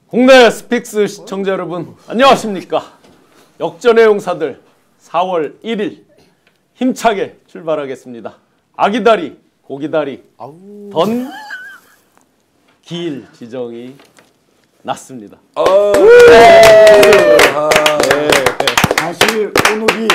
국내 스픽스 시청자 여러분 안녕하십니까. 역전의 용사들 4월 1일 힘차게 출발하겠습니다. 아기다리 고기다리 던 기일 지정이 났습니다. 사실 오늘이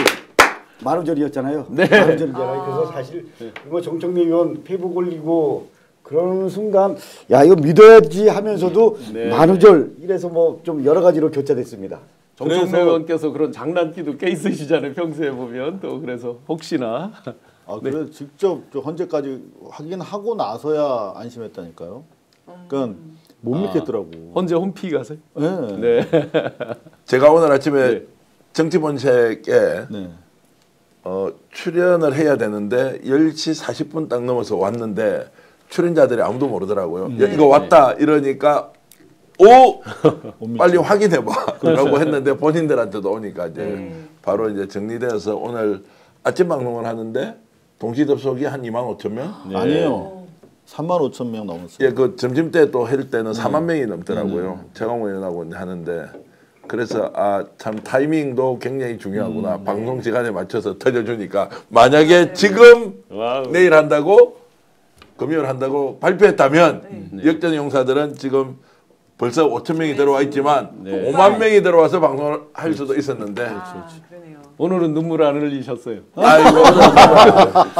만우절이었잖아요. 네. 만우절이잖아요. 그래서 사실 이거 정청래 의원 페북 올리고 그런 순간 야 이거 믿어야지 하면서도 네. 만우절 이래서 뭐 좀 여러 가지로 교차됐습니다. 정청래 의원께서 그런 장난기도 꽤 있으시잖아요. 평소에 보면 또 그래서 혹시나 그래 직접 헌재까지 확인하고 나서야 안심했다니까요. 그러니까 못 믿겠더라고. 헌재 홈피 가세요? 네. 네. 제가 오늘 아침에 네. 정치본색에 네. 출연을 해야 되는데 10시 40분 딱 넘어서 왔는데 출연자들이 아무도 모르더라고요. 야, 이거 왔다 이러니까 오 빨리 확인해봐 라고 했는데 본인들한테도 오니까 이제 바로 이제 정리되어서 오늘 아침 방송을 하는데 동시 접속이 한 25,000명? 네. 아니에요. 35,000명 넘었어요. 예, 그 점심 때 또 할 때는 4만 명이 넘더라고요. 최강호 의원하고 하는데 그래서 참 타이밍도 굉장히 중요하구나. 방송 시간에 맞춰서 터져주니까 만약에 지금 내일 한다고 금요일 한다고 발표했다면 역전 용사들은 지금 벌써 5,000명이 들어와 있지만 5만 명이 들어와서 방송을 할 수도 있었는데 오늘은 눈물 안 흘리셨어요. 아이고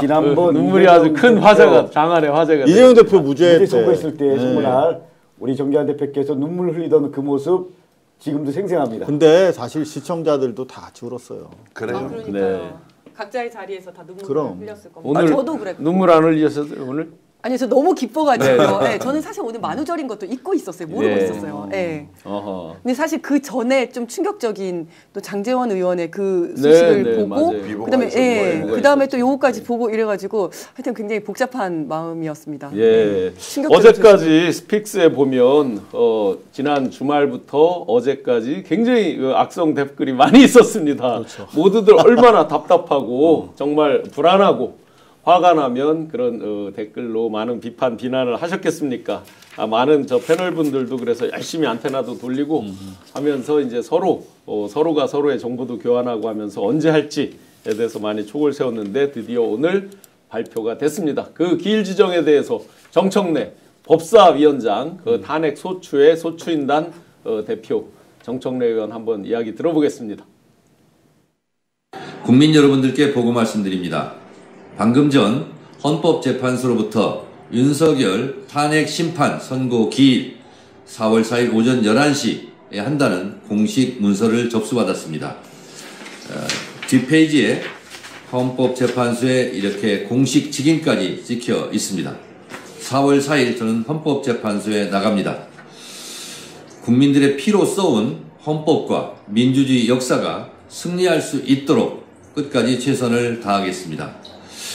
지난번 눈물이 아주 큰 화제가 장안의 화제가 이재용 대표 무죄 선거했을 때 정말 우리 정재환 대표께서 눈물 흘리던 그 모습 지금도 생생합니다. 근데 사실 시청자들도 다 같이 울었어요. 그래요. 그러니까요. 네. 각자의 자리에서 다 눈물을 그럼. 흘렸을 겁니다. 오늘 저도 그랬고. 눈물 안 흘리셨어요 오늘? 아니 저 너무 기뻐가지고 네. 네, 저는 사실 오늘 만우절인 것도 잊고 있었어요. 모르고 네. 있었어요. 네. 어허. 근데 사실 그 전에 좀 충격적인 또 장제원 의원의 그 소식을 네, 보고 맞아요. 그다음에 비보가 그다음에 또 요거까지 보고 이래가지고 하여튼 굉장히 복잡한 마음이었습니다. 예. 충격적인 어제까지 스픽스에 보면 지난 주말부터 어제까지 굉장히 악성 댓글이 많이 있었습니다. 그렇죠. 모두들 얼마나 답답하고 정말 불안하고 화가 나면 그런 댓글로 많은 비판 비난을 하셨겠습니까? 많은 저 패널 분들도 그래서 열심히 안테나도 돌리고 하면서 이제 서로가 서로의 정보도 교환하고 하면서 언제 할지에 대해서 많이 촉을 세웠는데 드디어 오늘 발표가 됐습니다. 그 기일 지정에 대해서 정청래 법사위원장 그 탄핵 소추의 소추인단 대표 정청래 의원 한번 이야기 들어보겠습니다. 국민 여러분들께 보고 말씀드립니다. 방금 전 헌법재판소로부터 윤석열 탄핵 심판 선고 기일 4월 4일 오전 11시에 한다는 공식 문서를 접수받았습니다. 뒷페이지에 헌법재판소에 이렇게 공식 직인까지 찍혀 있습니다. 4월 4일 저는 헌법재판소에 나갑니다. 국민들의 피로 써온 헌법과 민주주의 역사가 승리할 수 있도록 끝까지 최선을 다하겠습니다.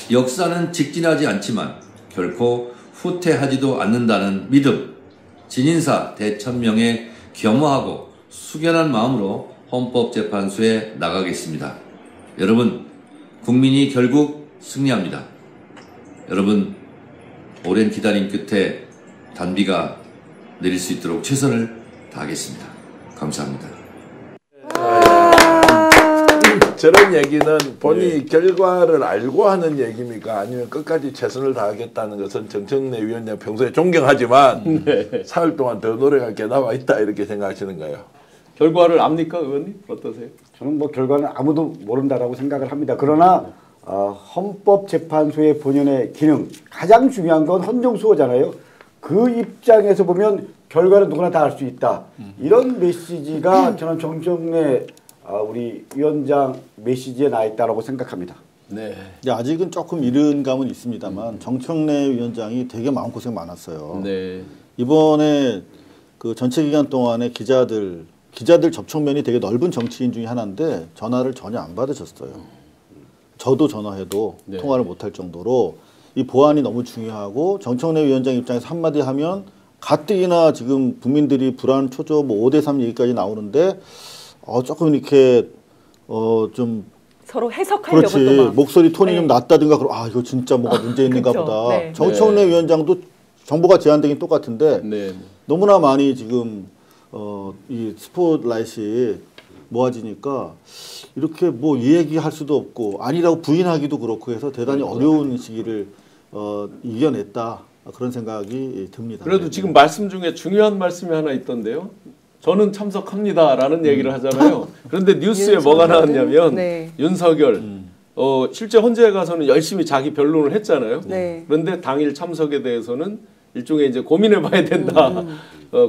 역사는 직진하지 않지만 결코 후퇴하지도 않는다는 믿음, 진인사 대천명에 겸허하고 숙연한 마음으로 헌법재판소에 나가겠습니다. 여러분, 국민이 결국 승리합니다. 여러분, 오랜 기다림 끝에 단비가 내릴 수 있도록 최선을 다하겠습니다. 감사합니다. 저런 얘기는 본인이 결과를 알고 하는 얘기입니까? 아니면 끝까지 최선을 다하겠다는 것은 정청래 위원장 평소에 존경하지만 사흘 동안 더 노력할 게 나와 있다 이렇게 생각하시는가요? 결과를 압니까 의원님? 어떠세요? 저는 뭐 결과는 아무도 모른다라고 생각을 합니다. 그러나 헌법재판소의 본연의 기능 가장 중요한 건 헌정수호잖아요. 그 입장에서 보면 결과는 누구나 다 알 수 있다. 이런 메시지가 저는 정청래 우리 위원장 메시지에 나 있다라고 생각합니다. 네. 아직은 조금 이른 감은 있습니다만 정청래 위원장이 되게 마음고생 많았어요. 네. 이번에 그 전체 기간 동안에 기자들 접촉면이 되게 넓은 정치인 중에 하나인데 전화를 전혀 안 받으셨어요. 저도 전화해도 통화를 못할 정도로 이 보안이 너무 중요하고 정청래 위원장 입장에서 한마디 하면 가뜩이나 지금 국민들이 불안 초조 5대3 얘기까지 나오는데 조금 이렇게 좀 서로 해석하려고 그렇지 또 막. 목소리 톤이 좀 낮다든가 그럼 이거 진짜 뭐가 문제 있는가 그쵸. 보다. 네. 정청래 위원장도 정보가 제한되긴 똑같은데 네. 너무나 많이 지금 이 스포트라이트이 모아지니까 이렇게 뭐 얘기할 수도 없고 아니라고 부인하기도 그렇고 해서 대단히 어려운 시기를 이겨냈다 그런 생각이 듭니다. 그래도 지금 말씀 중에 중요한 말씀이 하나 있던데요. 저는 참석합니다라는 얘기를 하잖아요. 그런데 뉴스에 뭐가 나왔냐면 네. 윤석열 실제 헌재에 가서는 열심히 자기 변론을 했잖아요. 네. 그런데 당일 참석에 대해서는 일종의 이제 고민해봐야 된다,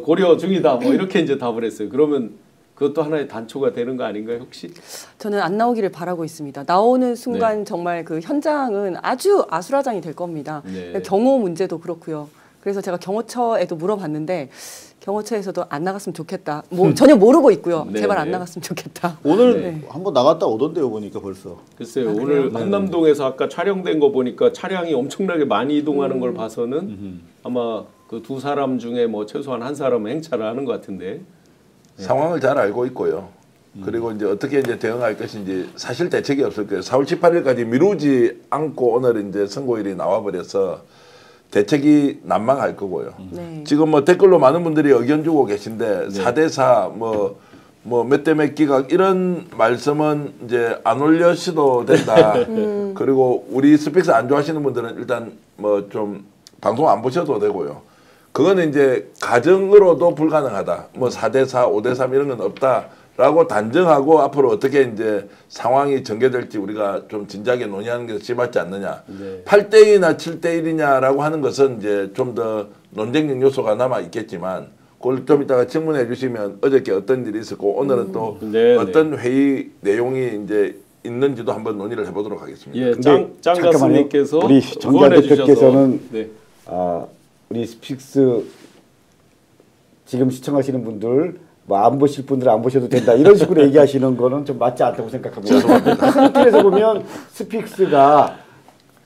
고려 중이다, 뭐 이렇게 이제 답을 했어요. 그러면 그것도 하나의 단초가 되는 거 아닌가요, 혹시? 저는 안 나오기를 바라고 있습니다. 나오는 순간 네. 정말 그 현장은 아주 아수라장이 될 겁니다. 네. 경호 문제도 그렇고요. 그래서 제가 경호처에도 물어봤는데 경호처에서도 안 나갔으면 좋겠다. 뭐 전혀 모르고 있고요. 네, 제발 네. 안 나갔으면 좋겠다. 오늘 네. 한번 나갔다 오던데요 보니까 벌써. 글쎄요, 아, 오늘 그래요? 한남동에서 아까 촬영된 거 보니까 차량이 엄청나게 많이 이동하는 걸 봐서는 아마 그 두 사람 중에 뭐 최소한 한 사람은 행차를 하는 것 같은데. 상황을 잘 알고 있고요. 그리고 이제 어떻게 이제 대응할 것인지 사실 대책이 없을 거예요. 4월 18일까지 미루지 않고 오늘 이제 선고일이 나와버려서 대책이 난망할 거고요. 네. 지금 뭐 댓글로 많은 분들이 의견 주고 계신데 4대4 뭐 몇 대 몇 기각 이런 말씀은 이제 안 올려셔도 된다. 그리고 우리 스픽스 안 좋아하시는 분들은 일단 뭐 좀 방송 안 보셔도 되고요. 그거는 이제 가정으로도 불가능하다. 뭐 4대4, 5대3 이런 건 없다라고 단정하고 앞으로 어떻게 이제 상황이 전개될지 우리가 좀 진지하게 논의하는 게 더 맞지 않느냐. 네. 8대2나 7대1이냐라고 하는 것은 이제 좀 더 논쟁적 요소가 남아 있겠지만 그걸 좀 이따가 질문해 주시면 어저께 어떤 일이 있었고 오늘은 또 네, 어떤 회의 내용이 이제 있는지도 한번 논의를 해보도록 하겠습니다. 예, 짱 가수님께서 우리 정자 후원해 주셔서 대표께서는 네. 우리 스픽스 지금 시청하시는 분들 뭐 안 보실 분들 안 보셔도 된다 이런 식으로 얘기하시는 거는 좀 맞지 않다고 생각합니다. 죄송합니다. 큰 틀에서 보면 스픽스가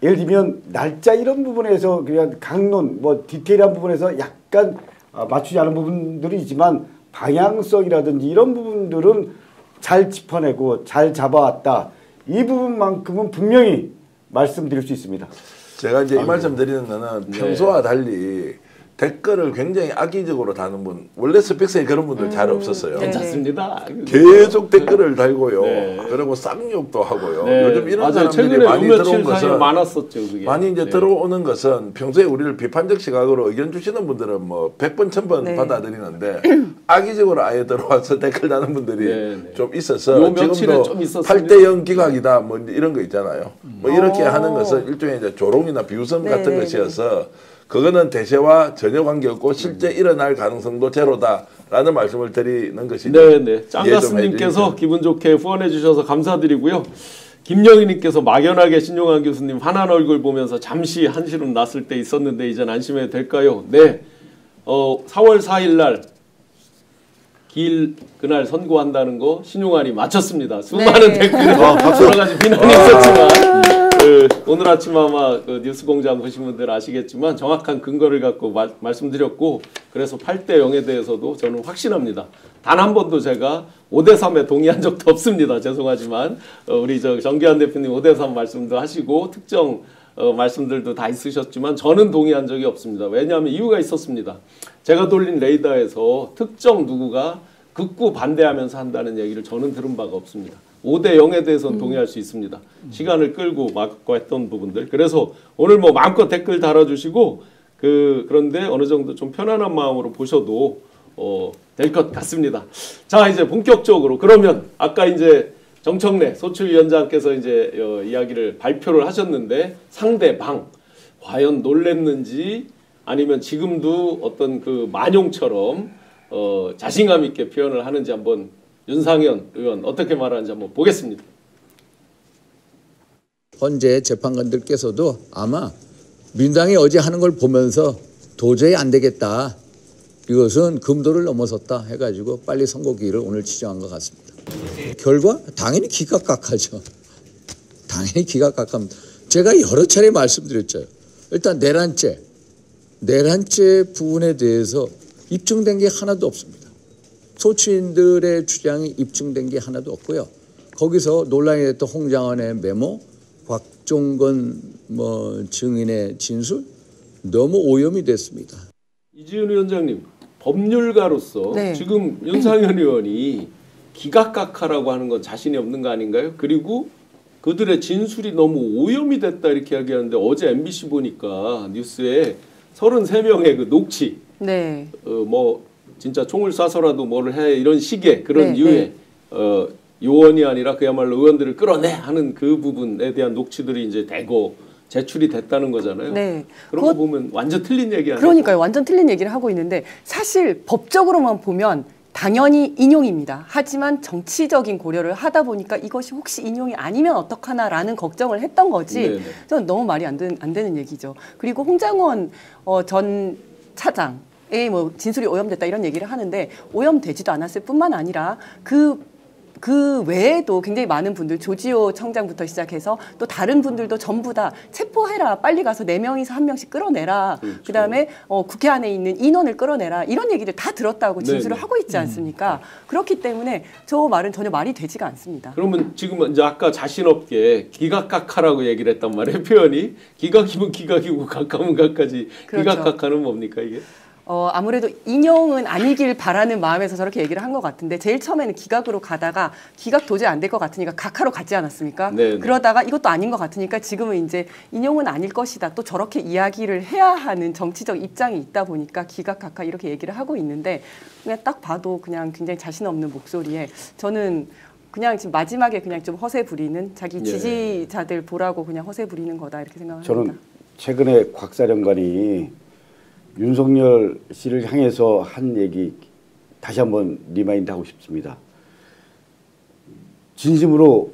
예를 들면 날짜 이런 부분에서 그냥 강론 뭐 디테일한 부분에서 약간 맞추지 않은 부분들이 있지만 방향성이라든지 이런 부분들은 잘 짚어내고 잘 잡아왔다. 이 부분만큼은 분명히 말씀드릴 수 있습니다. 제가 이제 이 말씀 드리는 거는 평소와 달리 댓글을 굉장히 악의적으로 다는 분 원래 스픽스에 그런 분들 잘 없었어요. 네. 괜찮습니다. 계속 댓글을 달고요. 네. 그리고 쌍욕도 하고요. 네. 요즘 이런 맞아요. 사람들이 최근에 많이 몇며칠 들어온 사이에 것은 많았었죠. 그게. 많이 이제 네. 들어오는 것은 평소에 우리를 비판적 시각으로 의견 주시는 분들은 뭐 100번 1000번 네. 받아들이는데 악의적으로 아예 들어와서 댓글 다는 분들이 네, 네. 좀 있어서 요 며칠에 지금도 좀 있었습니다. 8대0 기각이다 뭐 이런 거 있잖아요. 뭐 이렇게 하는 것은 일종의 이제 조롱이나 비웃음 네, 같은 네, 것이어서 그거는 대세와 전혀 관계없고 실제 일어날 가능성도 제로다라는 말씀을 드리는 것이죠. 네네. 짱가스님께서 기분 좋게 후원해 주셔서 감사드리고요. 김영희님께서 막연하게 신용환 교수님 환한 얼굴 보면서 잠시 한시름 났을 때 있었는데 이젠 안심해도 될까요? 네. 4월 4일 날 기일 그날 선고한다는 거 신용환이 마쳤습니다. 수많은 네. 댓글에 여러 가지 비난이 있었지만 오늘 아침 아마 그 뉴스공장 보신 분들 아시겠지만 정확한 근거를 갖고 말씀드렸고 그래서 8대 0에 대해서도 저는 확신합니다. 단 한 번도 제가 5대 3에 동의한 적도 없습니다. 죄송하지만 우리 정기환 대표님 5대 3 말씀도 하시고 특정 말씀들도 다 있으셨지만 저는 동의한 적이 없습니다. 왜냐하면 이유가 있었습니다. 제가 돌린 레이더에서 특정 누구가 극구 반대하면서 한다는 얘기를 저는 들은 바가 없습니다. 5대 0에 대해서는 동의할 수 있습니다. 시간을 끌고 막고 했던 부분들. 그래서 오늘 뭐 마음껏 댓글 달아주시고 그런데 어느 정도 좀 편안한 마음으로 보셔도 될 것 같습니다. 자 이제 본격적으로 그러면 아까 이제 정청래 소출위원장께서 이제 이야기를 발표를 하셨는데 상대방 과연 놀랬는지 아니면 지금도 어떤 그 만용처럼 자신감 있게 표현을 하는지 한번 윤상현 의원 어떻게 말하는지 한번 보겠습니다. 헌재 재판관들께서도 아마 민당이 어제 하는 걸 보면서 도저히 안 되겠다. 이것은 금도를 넘어섰다 해가지고 빨리 선고기일을 오늘 지정한 것 같습니다. 결과 당연히 기각각하죠. 당연히 기각각합니다. 제가 여러 차례 말씀드렸죠. 일단 내란죄 부분에 대해서 입증된 게 하나도 없습니다. 소추인들의 주장이 입증된 게 하나도 없고요. 거기서 논란이 됐던 홍장원의 메모, 곽종건 증인의 진술 너무 오염이 됐습니다. 이지은 위원장님 법률가로서 네. 지금 윤상현 의원이 기각각하라고 하는 건 자신이 없는 거 아닌가요? 그리고 그들의 진술이 너무 오염이 됐다 이렇게 이야기하는데 어제 MBC 보니까 뉴스에 33명의 그 녹취 네. 뭐 진짜 총을 쏴서라도 뭐를 해 이런 식의 그런 네, 유의 요원이 아니라 그야말로 의원들을 끌어내 하는 그 부분에 대한 녹취들이 이제 대거 제출이 됐다는 거잖아요. 네. 그런 거 보면 완전 틀린 얘기 아니에요? 그러니까요. 완전 틀린 얘기를 하고 있는데 사실 법적으로만 보면 당연히 인용입니다. 하지만 정치적인 고려를 하다 보니까 이것이 혹시 인용이 아니면 어떡하나라는 걱정을 했던 거지. 네네. 저는 너무 말이 안 되는 얘기죠. 그리고 홍장원 전 차장의 뭐 진술이 오염됐다 이런 얘기를 하는데 오염되지도 않았을 뿐만 아니라 그 외에도 굉장히 많은 분들 조지호 청장부터 시작해서 또 다른 분들도 전부 다 체포해라 빨리 가서 4명이서 1명씩 끌어내라 그렇죠. 그다음에 국회 안에 있는 인원을 끌어내라 이런 얘기를 다 들었다고 진술을 네네. 하고 있지 않습니까? 그렇기 때문에 저 말은 전혀 말이 되지가 않습니다. 그러면 지금 이제 아까 자신 없게 기각각하라고 얘기를 했단 말이에요. 표현이 기각이면 기각이고 각하면 각하지. 그렇죠. 기각각하는 뭡니까 이게? 아무래도 인용은 아니길 바라는 마음에서 저렇게 얘기를 한 것 같은데 제일 처음에는 기각으로 가다가 기각 도저히 안 될 것 같으니까 각하로 갔지 않았습니까? 네네. 그러다가 이것도 아닌 것 같으니까 지금은 이제 인용은 아닐 것이다. 또 저렇게 이야기를 해야 하는 정치적 입장이 있다 보니까 기각 각하 이렇게 얘기를 하고 있는데 그냥 딱 봐도 그냥 굉장히 자신 없는 목소리에 저는 그냥 지금 마지막에 그냥 좀 허세 부리는 자기 예. 지지자들 보라고 그냥 허세 부리는 거다 이렇게 생각합니다. 저는 최근에 곽 사령관이 윤석열 씨를 향해서 한 얘기 다시 한번 리마인드 하고 싶습니다. 진심으로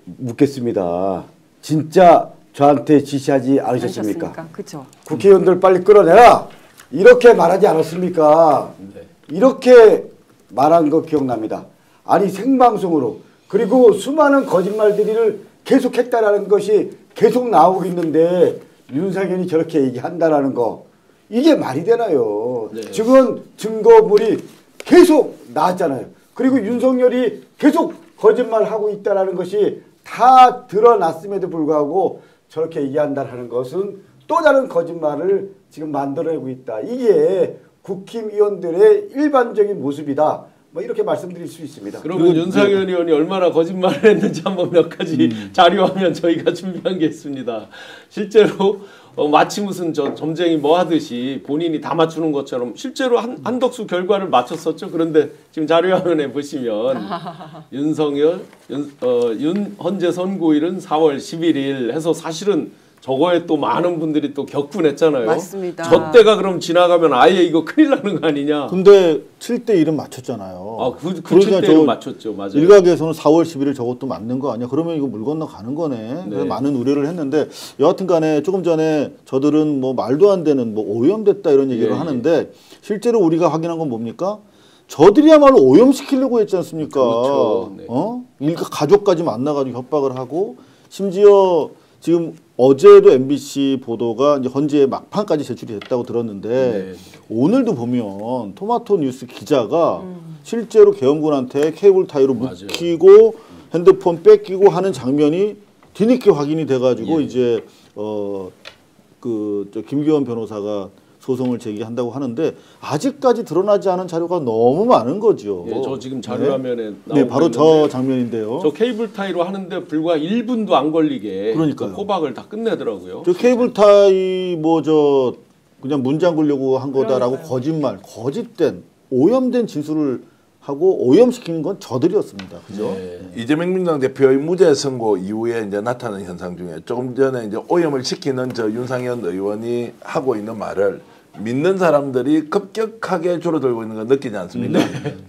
묻겠습니다. 진짜 저한테 지시하지 않으셨습니까? 그렇죠. 국회의원들 빨리 끌어내라. 이렇게 말하지 않았습니까? 네. 이렇게 말한 거 기억납니다. 아니 생방송으로 그리고 수많은 거짓말들을 계속했다라는 것이 계속 나오고 있는데 윤상현이 저렇게 얘기한다라는 거 이게 말이 되나요? 네. 지금 증거물이 계속 나왔잖아요. 그리고 윤석열이 계속 거짓말하고 있다라는 것이 다 드러났음에도 불구하고 저렇게 얘기한다라는 것은 또 다른 거짓말을 지금 만들어내고 있다. 이게 국힘의원들의 일반적인 모습이다. 뭐 이렇게 말씀드릴 수 있습니다. 그러면 윤상현 의원이 얼마나 거짓말을 했는지 한번 몇 가지 자료화면 저희가 준비한 게 있습니다. 실제로 마치 무슨 저 점쟁이 뭐 하듯이 본인이 다 맞추는 것처럼 실제로 한덕수 결과를 맞췄었죠. 그런데 지금 자료화면에 보시면 윤석열, 헌재 선고일은 4월 11일 해서 사실은 저거에 또 많은 분들이 또 격분했잖아요. 맞습니다. 저 때가 그럼 지나가면 아예 이거 큰일 나는 거 아니냐. 근데 7대 1은 맞췄잖아요. 아, 그 그러니까 7대 1은 맞췄죠. 맞아요. 일각에서는 4월 11일 저것도 맞는 거 아니야? 그러면 이거 물 건너 가는 거네. 그래서 네. 많은 우려를 했는데 여하튼 간에 조금 전에 저들은 뭐 말도 안 되는 뭐 오염됐다 이런 얘기를 예, 하는데 실제로 우리가 확인한 건 뭡니까? 저들이야말로 오염시키려고 했지 않습니까? 그렇죠. 네. 일가 가족까지 만나가지고 협박을 하고 심지어 지금 어제도 MBC 보도가 이제 헌재에 막판까지 제출이 됐다고 들었는데 네. 오늘도 보면 토마토 뉴스 기자가 실제로 계엄군한테 케이블 타이로 맞아요. 묶이고 핸드폰 뺏기고 하는 장면이 뒤늦게 확인이 돼가지고 예. 이제 저 김기현 변호사가 소송을 제기한다고 하는데 아직까지 드러나지 않은 자료가 너무 많은 거죠. 예, 저 지금 자료화면에 나오고 네, 바로 저 있는데 장면인데요. 저 케이블 타이로 하는데 불과 1분도 안 걸리게 그러니까요. 그 호박을 다 끝내더라고요. 저 케이블 타이 뭐 저 그냥 문 잠그려고 한 거다라고 거짓된 오염된 진술을 하고 오염시키는 건 저들이었습니다. 그죠? 네. 이재명 민주당 대표의 무죄 선고 이후에 이제 나타난 현상 중에 조금 전에 이제 오염을 시키는 저 윤상현 의원이 하고 있는 말을 믿는 사람들이 급격하게 줄어들고 있는 걸 느끼지 않습니까?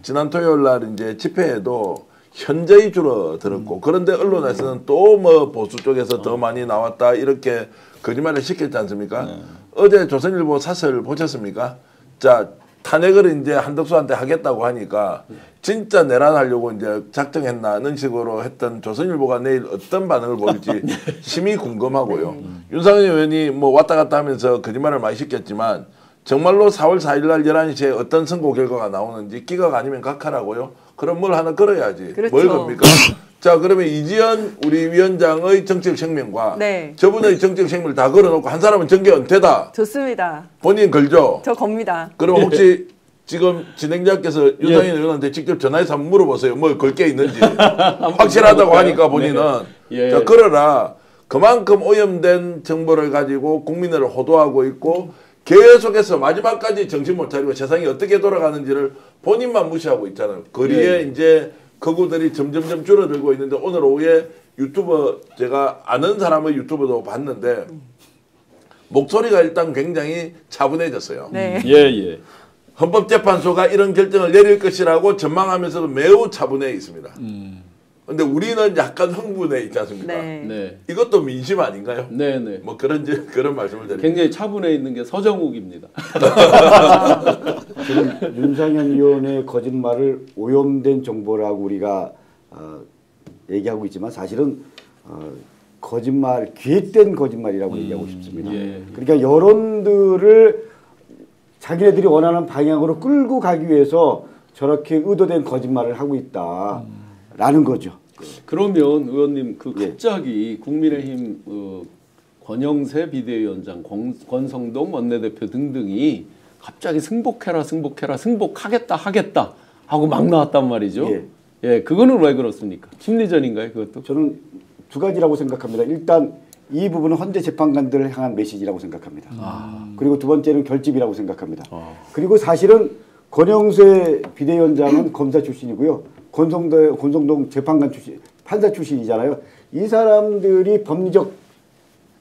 지난 토요일 날 이제 집회에도 현저히 줄어들었고 그런데 언론에서는 또 뭐 보수 쪽에서 더 많이 나왔다 이렇게 거짓말을 시켰지 않습니까? 어제 조선일보 사설 보셨습니까? 자 탄핵을 이제 한덕수한테 하겠다고 하니까 진짜 내란하려고 이제 작정했나는 식으로 했던 조선일보가 내일 어떤 반응을 보일지 심히 궁금하고요. 윤상현 의원이 뭐 왔다 갔다 하면서 거짓말을 많이 시켰지만 정말로 4월 4일 날 11시에 어떤 선고 결과가 나오는지 기각 아니면 각하라고요? 그럼 뭘 하나 걸어야지. 그렇죠. 뭘 겁니까? 자 그러면 이지연 우리 위원장의 정치적 생명과 네. 저분의 정치적 생명을 다 걸어놓고 한 사람은 정계 은퇴다. 좋습니다. 본인 걸죠? 저 겁니다. 그럼 혹시 지금 진행자께서 윤상현 의원한테 직접 전화해서 한번 물어보세요. 뭐 걸 게 있는지. 확실하다고 하니까 본인은 네. 자, 그러나 그만큼 오염된 정보를 가지고 국민을 호도하고 있고 계속해서 마지막까지 정신 못 차리고 세상이 어떻게 돌아가는지를 본인만 무시하고 있잖아요. 거리에 이제 거구들이 점점점 줄어들고 있는데 오늘 오후에 유튜버 제가 아는 사람의 유튜버도 봤는데 목소리가 일단 굉장히 차분해졌어요. 네. 예. 헌법재판소가 이런 결정을 내릴 것이라고 전망하면서도 매우 차분해 있습니다. 근데 우리는 약간 흥분해 있지 않습니까? 네. 네. 이것도 민심 아닌가요? 네네. 뭐 그런 말씀을 드립니다. 굉장히 차분해 있는 게 서정욱입니다. 지금 윤상현 의원의 거짓말을 오염된 정보라고 우리가 얘기하고 있지만 사실은 거짓말, 기획된 거짓말이라고 얘기하고 싶습니다. 예. 그러니까 여론들을 자기네들이 원하는 방향으로 끌고 가기 위해서 저렇게 의도된 거짓말을 하고 있다라는 거죠. 그러면 의원님 갑자기 국민의힘 권영세 비대위원장, 권성동 원내대표 등등이 갑자기 승복하겠다 하고 막 나왔단 말이죠. 예, 그거는 왜 그렇습니까? 심리전인가요, 그것도? 저는 두 가지라고 생각합니다. 일단 이 부분은 헌재 재판관들을 향한 메시지라고 생각합니다. 그리고 두 번째는 결집이라고 생각합니다. 그리고 사실은 권영세 비대위원장은 검사 출신이고요. 권성동 재판관 출신, 판사 출신이잖아요. 이 사람들이 법리적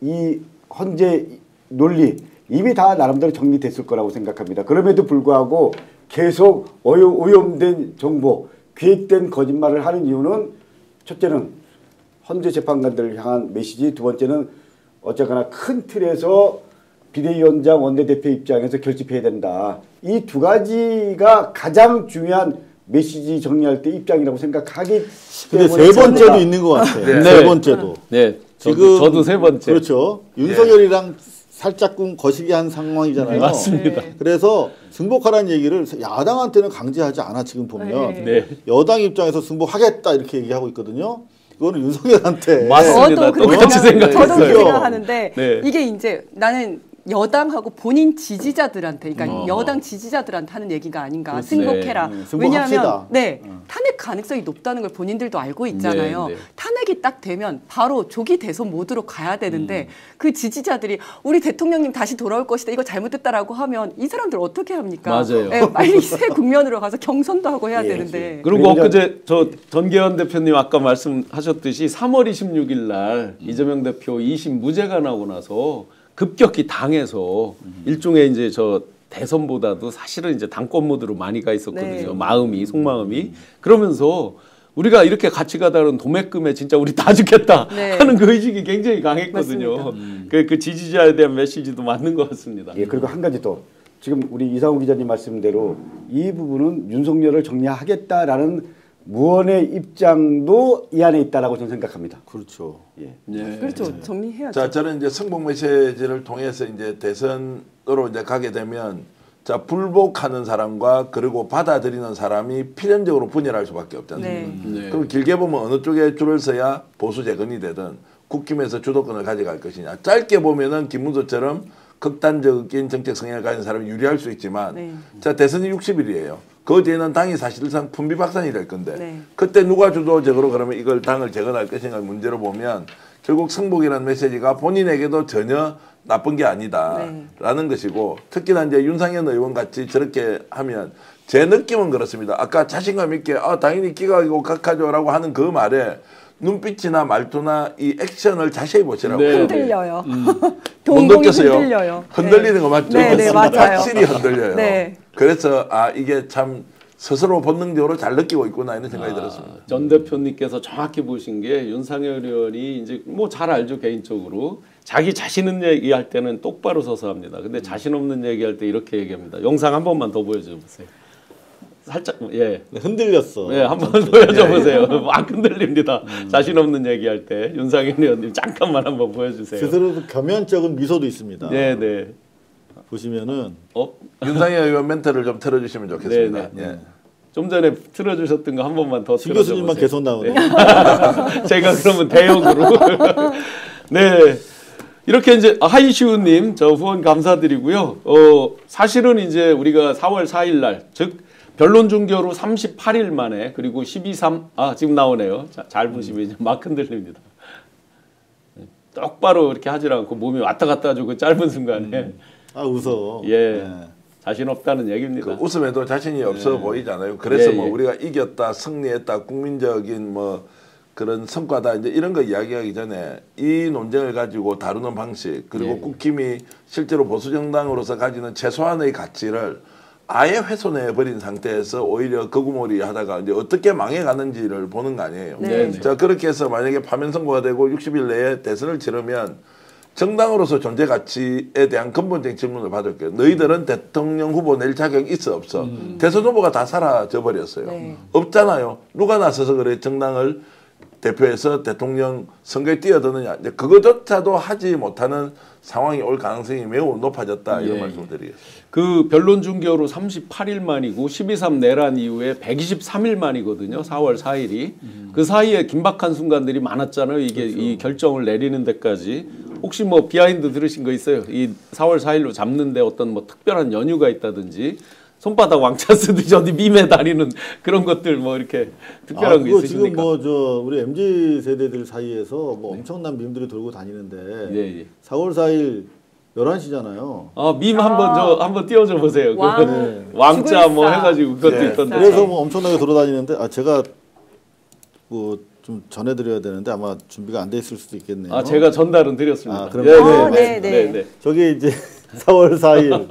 이 헌재 논리 이미 다 나름대로 정리됐을 거라고 생각합니다. 그럼에도 불구하고 계속 오염된 정보, 기획된 거짓말을 하는 이유는 첫째는 헌재 재판관들을 향한 메시지, 두 번째는 어쨌거나 큰 틀에서 비대위원장 원내대표 입장에서 결집해야 된다. 이 두 가지가 가장 중요한 메시지 정리할 때 입장이라고 생각하기 근데 때문에 세 번째도 있는 것 같아요. 네. 세 번째도. 네, 지금 저도 세 번째. 그렇죠. 윤석열이랑 살짝끔 거시기 한 상황이잖아요. 맞습니다. 그래서 승복하라는 얘기를 야당한테는 강제하지 않아 지금 보면 네. 여당 입장에서 승복하겠다 이렇게 얘기하고 있거든요. 그거는 윤석열한테 맞습니다. 똑같이 생각했어요. 저도 그렇게 생각하는데 네. 이게 이제 나는 여당하고 본인 지지자들한테, 그러니까 여당 지지자들한테 하는 얘기가 아닌가. 그렇지. 승복해라. 네. 승복합시다. 왜냐하면 탄핵 가능성이 높다는 걸 본인들도 알고 있잖아요. 네, 네. 탄핵이 딱 되면 바로 조기 대선 모드로 가야 되는데 그 지지자들이 우리 대통령님 다시 돌아올 것이다. 이거 잘못됐다라고 하면 이 사람들 어떻게 합니까? 맞아요. 네, 빨리 새 국면으로 가서 경선도 하고 해야 되는데. 그리고 엊그제 저 전계현 대표님 아까 말씀하셨듯이 3월 26일 날 이재명 대표 2심 무죄가 나오고 나서 급격히 당에서 일종의 이제 저 대선보다도 사실은 이제 당권 모드로 많이 가 있었거든요. 네. 속마음이. 그러면서 우리가 이렇게 같이 가다는 도매금에 진짜 우리 다 죽겠다 하는 그 의식이 굉장히 강했거든요. 그 지지자에 대한 메시지도 맞는 것 같습니다. 예, 그리고 한 가지 더. 지금 우리 이상우 기자님 말씀대로 이 부분은 윤석열을 정리하겠다라는 무언의 입장도 이 안에 있다라고 저는 생각합니다. 그렇죠. 예. 네. 그렇죠. 정리해야죠. 자, 저는 이제 승복 메시지를 통해서 이제 대선으로 이제 가게 되면 자, 불복하는 사람과 그리고 받아들이는 사람이 필연적으로 분열할 수밖에 없지 않습니까? 네. 그럼 길게 보면 어느 쪽에 줄을 서야 보수 재건이 되든 국힘에서 주도권을 가져갈 것이냐. 짧게 보면은 김문수처럼 극단적인 정책 성향을 가진 사람이 유리할 수 있지만 자, 대선이 60일이에요. 그 뒤에는 당이 사실상 분비박산이 될 건데 그때 누가 주도적으로 그러면 이걸 당을 재건할 것인가 문제로 보면 결국 승복이라는 메시지가 본인에게도 전혀 나쁜 게 아니다라는 것이고 특히나 이제 윤상현 의원 같이 저렇게 하면 제 느낌은 그렇습니다. 아까 자신감 있게 당연히 기각이고 각하죠라고 하는 그 말에 눈빛이나 말투나 이 액션을 자세히 보시라고. 네. 흔들려요. 못 동공이 느꼈어요. 흔들려요. 흔들리는 거 맞죠? 네, 맞아요. 확실히 흔들려요. 네. 그래서 이게 참 스스로 본능적으로 잘 느끼고 있구나 이런 생각이 들었습니다. 전 대표님께서 정확히 보신 게 윤상열 의원이 이제 뭐 잘 알죠 개인적으로 자기 자신 있는 얘기할 때는 똑바로 서서 합니다. 근데 자신 없는 얘기할 때 이렇게 얘기합니다. 영상 한 번만 더 보여줘 보세요. 살짝 흔들렸어. 네, 한번 보여줘 보세요. 막 흔들립니다. 자신 없는 얘기할 때 윤상현 의원님 잠깐만 한번 보여주세요. 스스로 겸연쩍은 미소도 있습니다. 네, 네. 보시면은 윤상현 의원 멘트를 좀 틀어주시면 좋겠습니다. 네, 예. 좀 전에 틀어주셨던 거 한 번만 더 신 틀어줘 교수님만 보세요. 계속 나오네. 제가 그러면 대역으로 네. 이렇게 이제 하이시우님 저 후원 감사드리고요. 사실은 이제 우리가 4월 4일 날, 즉 변론 종결 후 38일 만에 그리고 12.3 지금 나오네요. 자, 잘 보시면 이제 막 흔들립니다. 똑바로 이렇게 하질 않고 몸이 왔다 갔다 하죠. 그 짧은 순간에. 웃어. 예. 네. 자신 없다는 얘기입니다. 그 웃음에도 자신이 없어 보이잖아요. 그래서 예, 뭐 예. 우리가 이겼다, 승리했다, 국민적인 뭐 그런 성과다 이제 이런 거 이야기하기 전에 이 논쟁을 가지고 다루는 방식 그리고 예. 국힘이 실제로 보수 정당으로서 가지는 최소한의 가치를 아예 훼손해 버린 상태에서 오히려 거구몰이 하다가 이제 어떻게 망해가는지를 보는 거 아니에요. 네. 자 그렇게 해서 만약에 파면 선고가 되고 60일 내에 대선을 치르면 정당으로서 존재 가치에 대한 근본적인 질문을 받을 거예요. 너희들은 대통령 후보 낼 자격 있어 없어? 대선 후보가 다 사라져 버렸어요. 네. 없잖아요. 누가 나서서 그래 정당을 대표해서 대통령 선거에 뛰어드느냐. 이제 그것조차도 하지 못하는 상황이 올 가능성이 매우 높아졌다. 이런 예, 말씀을 드리겠습니다. 그 변론 중결 후 38일 만이고 12.3 내란 이후에 123일 만이거든요. 4월 4일이. 그 사이에 긴박한 순간들이 많았잖아요. 이게 이 결정을 내리는 데까지. 혹시 뭐 비하인드 들으신 거 있어요? 이 4월 4일로 잡는데 어떤 뭐 특별한 연유가 있다든지 손바닥 왕자 쓰듯이 어디 밈에 다니는 그런 것들 뭐 이렇게 특별한 거 그거 있으십니까? 지금 뭐 저 우리 MZ 세대들 사이에서 뭐 엄청난 밈들이 돌고 다니는데 예, 예. 4월 4일 11시잖아요. 밈 한번 띄워줘 보세요. 왕자 죽을 뭐 사. 해가지고 그것도 네. 있던데. 그래서 뭐 엄청나게 돌아다니는데 제가 뭐 좀 전해드려야 되는데 아마 준비가 안 돼 있을 수도 있겠네요. 제가 전달은 드렸습니다. 그럼 네. 저기 이제 4월 4일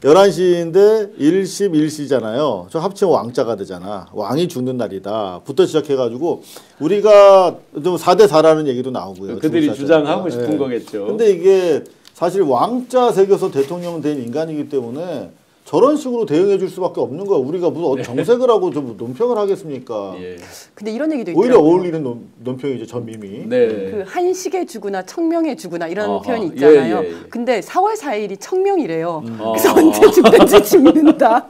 11시인데 1시 1시잖아요. 저 합치면 왕자가 되잖아. 왕이 죽는 날이다. 부터 시작해가지고 우리가 좀 4대 4라는 얘기도 나오고요. 그들이 중국 주장하고 사태가. 싶은 거겠죠. 근데 이게 사실 왕자 새겨서 대통령 된 인간이기 때문에 저런 식으로 대응해 줄 수밖에 없는 거야. 우리가 무슨 정색을 하고 좀 논평을 하겠습니까? 예. 근데 이런 얘기도 오히려 있더라고요. 어울리는 논평이죠. 전 밈이. 네. 그 한식에 주구나 청명에 주구나 이런 어허. 표현이 있잖아요. 예, 예, 예. 근데 4월 4일이 청명이래요. 그래서 언제 죽든지 죽는다.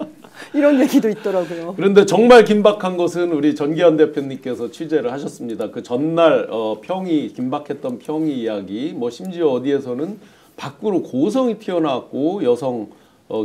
이런 얘기도 있더라고요. 그런데 정말 긴박한 것은 우리 전기현 대표님께서 취재를 하셨습니다. 그 전날 긴박했던 평의 이야기, 뭐 심지어 어디에서는 밖으로 고성이 튀어나왔고 여성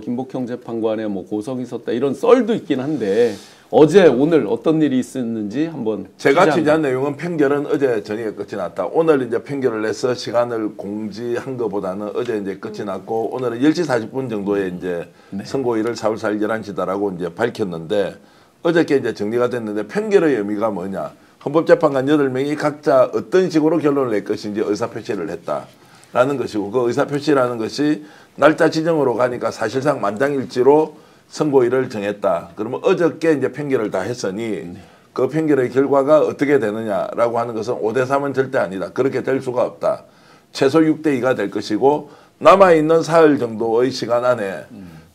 김복형 재판관에 뭐 고성이 있었다 이런 썰도 있긴 한데 어제 오늘 어떤 일이 있었는지 한번 제가 취재한 내용은 판결은 어제 저녁에 끝이 났다. 오늘 이제 판결을 내서 시간을 공지한 것보다는 어제 이제 끝이 났고 오늘은 10시 40분 정도에 이제 선고일을 4월 4일 11시다라고 이제 밝혔는데 어저께 이제 정리가 됐는데 판결의 의미가 뭐냐. 헌법재판관 8명이 각자 어떤 식으로 결론을 낼 것인지 의사표시를 했다라는 것이고 그 의사표시라는 것이 날짜 지정으로 가니까 사실상 만장일치로 선고일을 정했다. 그러면 어저께 이제 판결을 다 했으니 그 판결의 결과가 어떻게 되느냐라고 하는 것은 5대3은 절대 아니다. 그렇게 될 수가 없다. 최소 6대2가 될 것이고 남아있는 사흘 정도의 시간 안에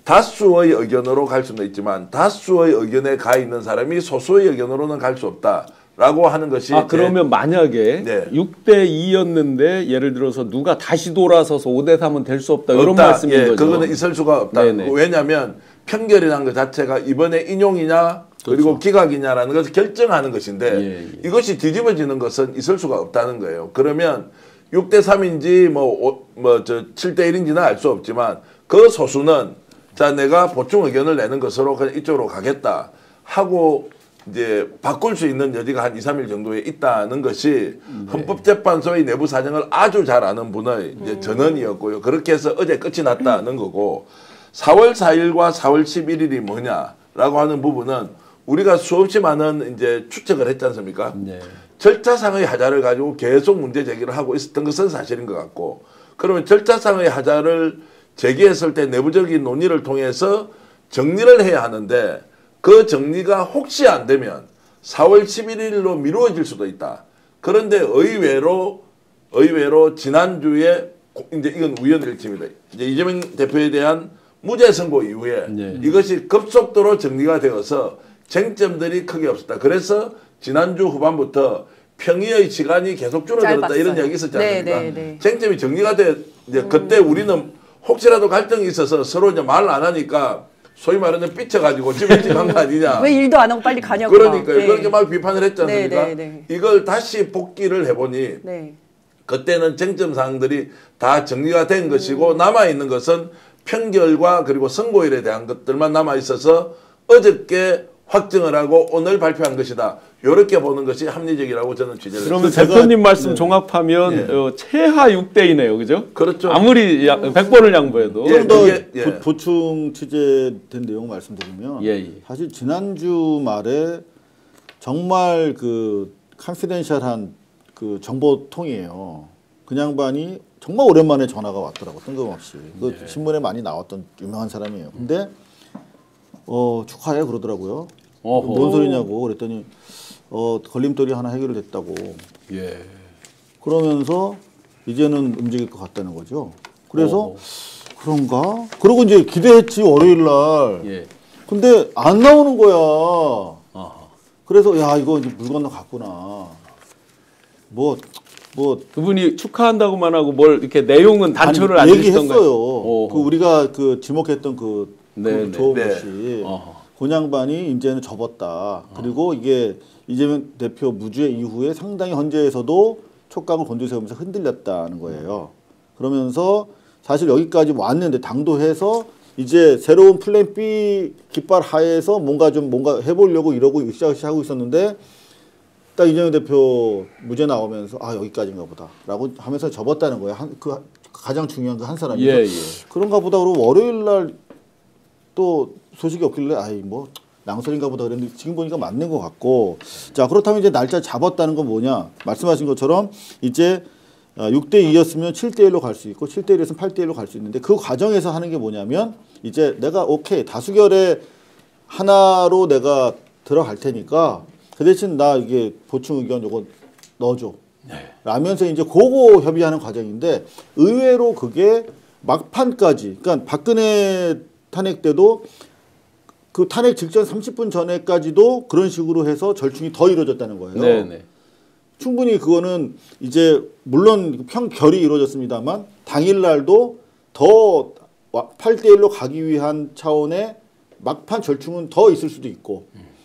다수의 의견으로 갈 수는 있지만 다수의 의견에 가 있는 사람이 소수의 의견으로는 갈 수 없다. 라고 하는 것이 그러면 만약에 네. 6대 2였는데 예를 들어서 누가 다시 돌아서서 5대 3은 될 수 없다 이런 말씀인 거죠. 그거는 있을 수가 없다. 네네. 왜냐하면 판결이라는 것 자체가 이번에 인용이냐 그리고 기각이냐라는 것을 결정하는 것인데 이것이 뒤집어지는 것은 있을 수가 없다는 거예요. 그러면 6대 3인지 뭐 7대 1인지는 알 수 없지만 그 소수는 자 내가 보충 의견을 내는 것으로 그냥 이쪽으로 가겠다 하고 이제 바꿀 수 있는 여지가 한 2, 3일 정도에 있다는 것이 헌법재판소의 내부 사정을 아주 잘 아는 분의 이제 전언이었고요. 그렇게 해서 어제 끝이 났다는 거고 4월 4일과 4월 11일이 뭐냐라고 하는 부분은 우리가 수없이 많은 이제 추측을 했지 않습니까? 네. 절차상의 하자를 가지고 계속 문제 제기를 하고 있었던 것은 사실인 것 같고 그러면 절차상의 하자를 제기했을 때 내부적인 논의를 통해서 정리를 해야 하는데 그 정리가 혹시 안 되면 4월 11일로 미루어질 수도 있다. 그런데 의외로 지난주에 이제 이건 우연일치입니다. 이제 이재명 대표에 대한 무죄 선고 이후에 이것이 급속도로 정리가 되어서 쟁점들이 크게 없었다. 그래서 지난주 후반부터 평의의 시간이 계속 줄어들었다. 짧았어요. 이런 이야기 있었지 않습니까? 네. 쟁점이 정리가 돼 이제 그때 우리는 혹시라도 갈등이 있어서 서로 이제 말을 안 하니까 소위 말하는 삐쳐가지고 좀 일찍 간 거 아니냐. 왜 일도 안 하고 빨리 가냐고. 그러니까요. 그렇게 막 비판을 했지 않습니까? 네. 이걸 다시 복기를 해보니 그때는 쟁점 사항들이 다 정리가 된 것이고 남아 있는 것은 평결과 그리고 선고일에 대한 것들만 남아 있어서 어저께 확정을 하고 오늘 발표한 것이다. 이렇게 보는 것이 합리적이라고 저는 취재를 그러면 했습니다. 대표님 말씀 종합하면 최하 6대이네요, 그죠? 그렇죠. 아무리 100번을 양보해도. 예, 좀 더 이게, 보충 취재된 내용 말씀드리면 사실 지난주 말에 정말 그 컨피덴셜한 그 정보통이에요. 그 양반이 정말 오랜만에 전화가 왔더라고, 뜬금없이. 그 신문에 많이 나왔던 유명한 사람이에요. 근데 축하해 그러더라고요. 뭔 소리냐고 그랬더니 걸림돌이 하나 해결됐다고. 예. 그러면서 이제는 움직일 것 같다는 거죠. 그래서 그런가? 그러고 이제 기대했지 월요일 날. 예. 근데 안 나오는 거야. 그래서 야 이거 이제 물 건너 갔구나. 뭐 그분이 축하한다고만 하고 뭘 이렇게 내용은 단초를 안 얘기했어요. 주시던가요? 그 우리가 그 지목했던 그 조홍우 씨. 그 양반이 이제는 접었다. 그리고 이게 이재명 대표 무죄 이후에 상당히 헌재에서도 촉각을 곤두세우면서 흔들렸다는 거예요. 그러면서 사실 여기까지 왔는데 당도해서 이제 새로운 플랜 B 깃발 하에서 뭔가 해보려고 이러고 으쌰으쌰 하고 있었는데 딱 이재명 대표 무죄 나오면서 여기까지인가 보다라고 하면서 접었다는 거예요. 그 가장 중요한 그 한 사람이. 그런가 보다 그러고 월요일 날 또 소식이 없길래 뭐 낭설인가 보다 그랬는데 지금 보니까 맞는 것 같고. 자, 그렇다면 이제 날짜 잡았다는 건 뭐냐? 말씀하신 것처럼 이제 6대 2였으면 7대 1로 갈 수 있고 7대 1이었으면 8대 1로 갈 수 있는데 그 과정에서 하는 게 뭐냐면 이제 내가 오케이 다수결에 하나로 내가 들어갈 테니까 그 대신 나 이게 보충 의견 요거 넣어줘. 라면서 이제 그거 협의하는 과정인데 의외로 그게 막판까지, 그러니까 박근혜 탄핵 때도 그 탄핵 직전 30분 전에까지도 그런 식으로 해서 절충이 더 이루어졌다는 거예요. 네네. 충분히 그거는 이제 물론 평결이 이루어졌습니다만 당일날도 더 8대 1로 가기 위한 차원의 막판 절충은 더 있을 수도 있고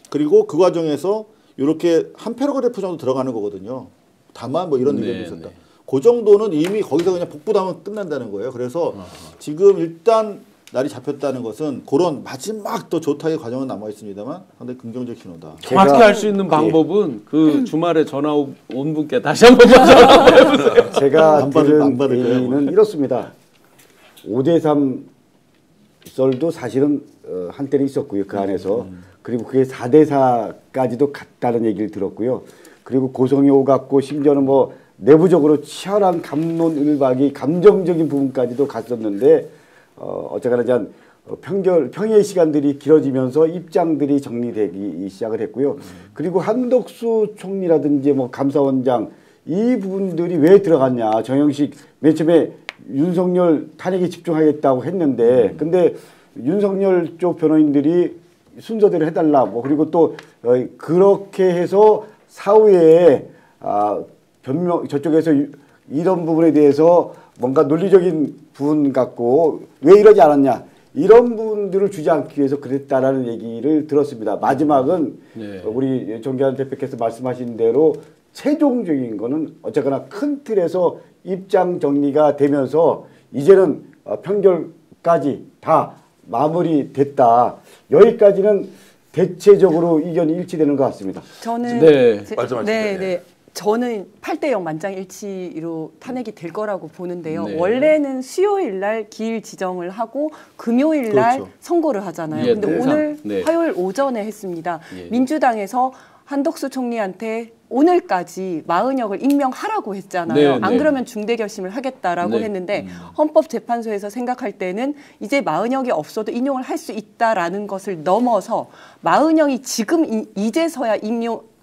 그리고 그 과정에서 이렇게 한 패러그래프 정도 들어가는 거거든요. 다만 뭐 이런 의견이 있었다. 그 정도는 이미 거기서 그냥 복부담은 끝난다는 거예요. 그래서 지금 일단 날이 잡혔다는 것은 그런 마지막 더 조타의 과정은 남아 있습니다만 상당히 긍정적 신호다. 정확히 할 수 있는 방법은 그 주말에 전화 온 분께 다시 한번 전화 한번 해보세요. 제가 들은 얘기는 이렇습니다. 5대3 썰도 사실은 한때는 있었고요. 그 안에서. 그리고 그게 4대4까지도 갔다는 얘기를 들었고요. 그리고 고성이 오갔고 심지어는 뭐 내부적으로 치열한 갑론을박이 감정적인 부분까지도 갔었는데 어쨌거나 평의 시간들이 길어지면서 입장들이 정리되기 시작을 했고요. 그리고 한덕수 총리라든지 뭐 감사원장 이 부분들이 왜 들어갔냐. 정영식 맨 처음에 윤석열 탄핵에 집중하겠다고 했는데 근데 윤석열 쪽 변호인들이 순서대로 해달라. 뭐 그리고 또 그렇게 해서 사후에 변명 저쪽에서 이런 부분에 대해서 뭔가 논리적인 부분 갖고 왜 이러지 않았냐 이런 부분들을 주지 않기 위해서 그랬다라는 얘기를 들었습니다. 마지막은 우리 정기환 대표께서 말씀하신 대로 최종적인 거는 어쨌거나 큰 틀에서 입장 정리가 되면서 이제는 평결까지 다 마무리됐다. 여기까지는 대체적으로 의견이 일치되는 것 같습니다. 저는 말씀하시죠. 저는 8대0 만장일치로 탄핵이 될 거라고 보는데요. 원래는 수요일 날 기일 지정을 하고 금요일 날 선고를 하잖아요. 근데 오늘 화요일 오전에 했습니다. 민주당에서 한덕수 총리한테 오늘까지 마은혁을 임명하라고 했잖아요. 안 그러면 중대 결심을 하겠다라고 했는데 헌법재판소에서 생각할 때는 이제 마은혁이 없어도 인용을 할 수 있다라는 것을 넘어서 마은혁이 지금 이제서야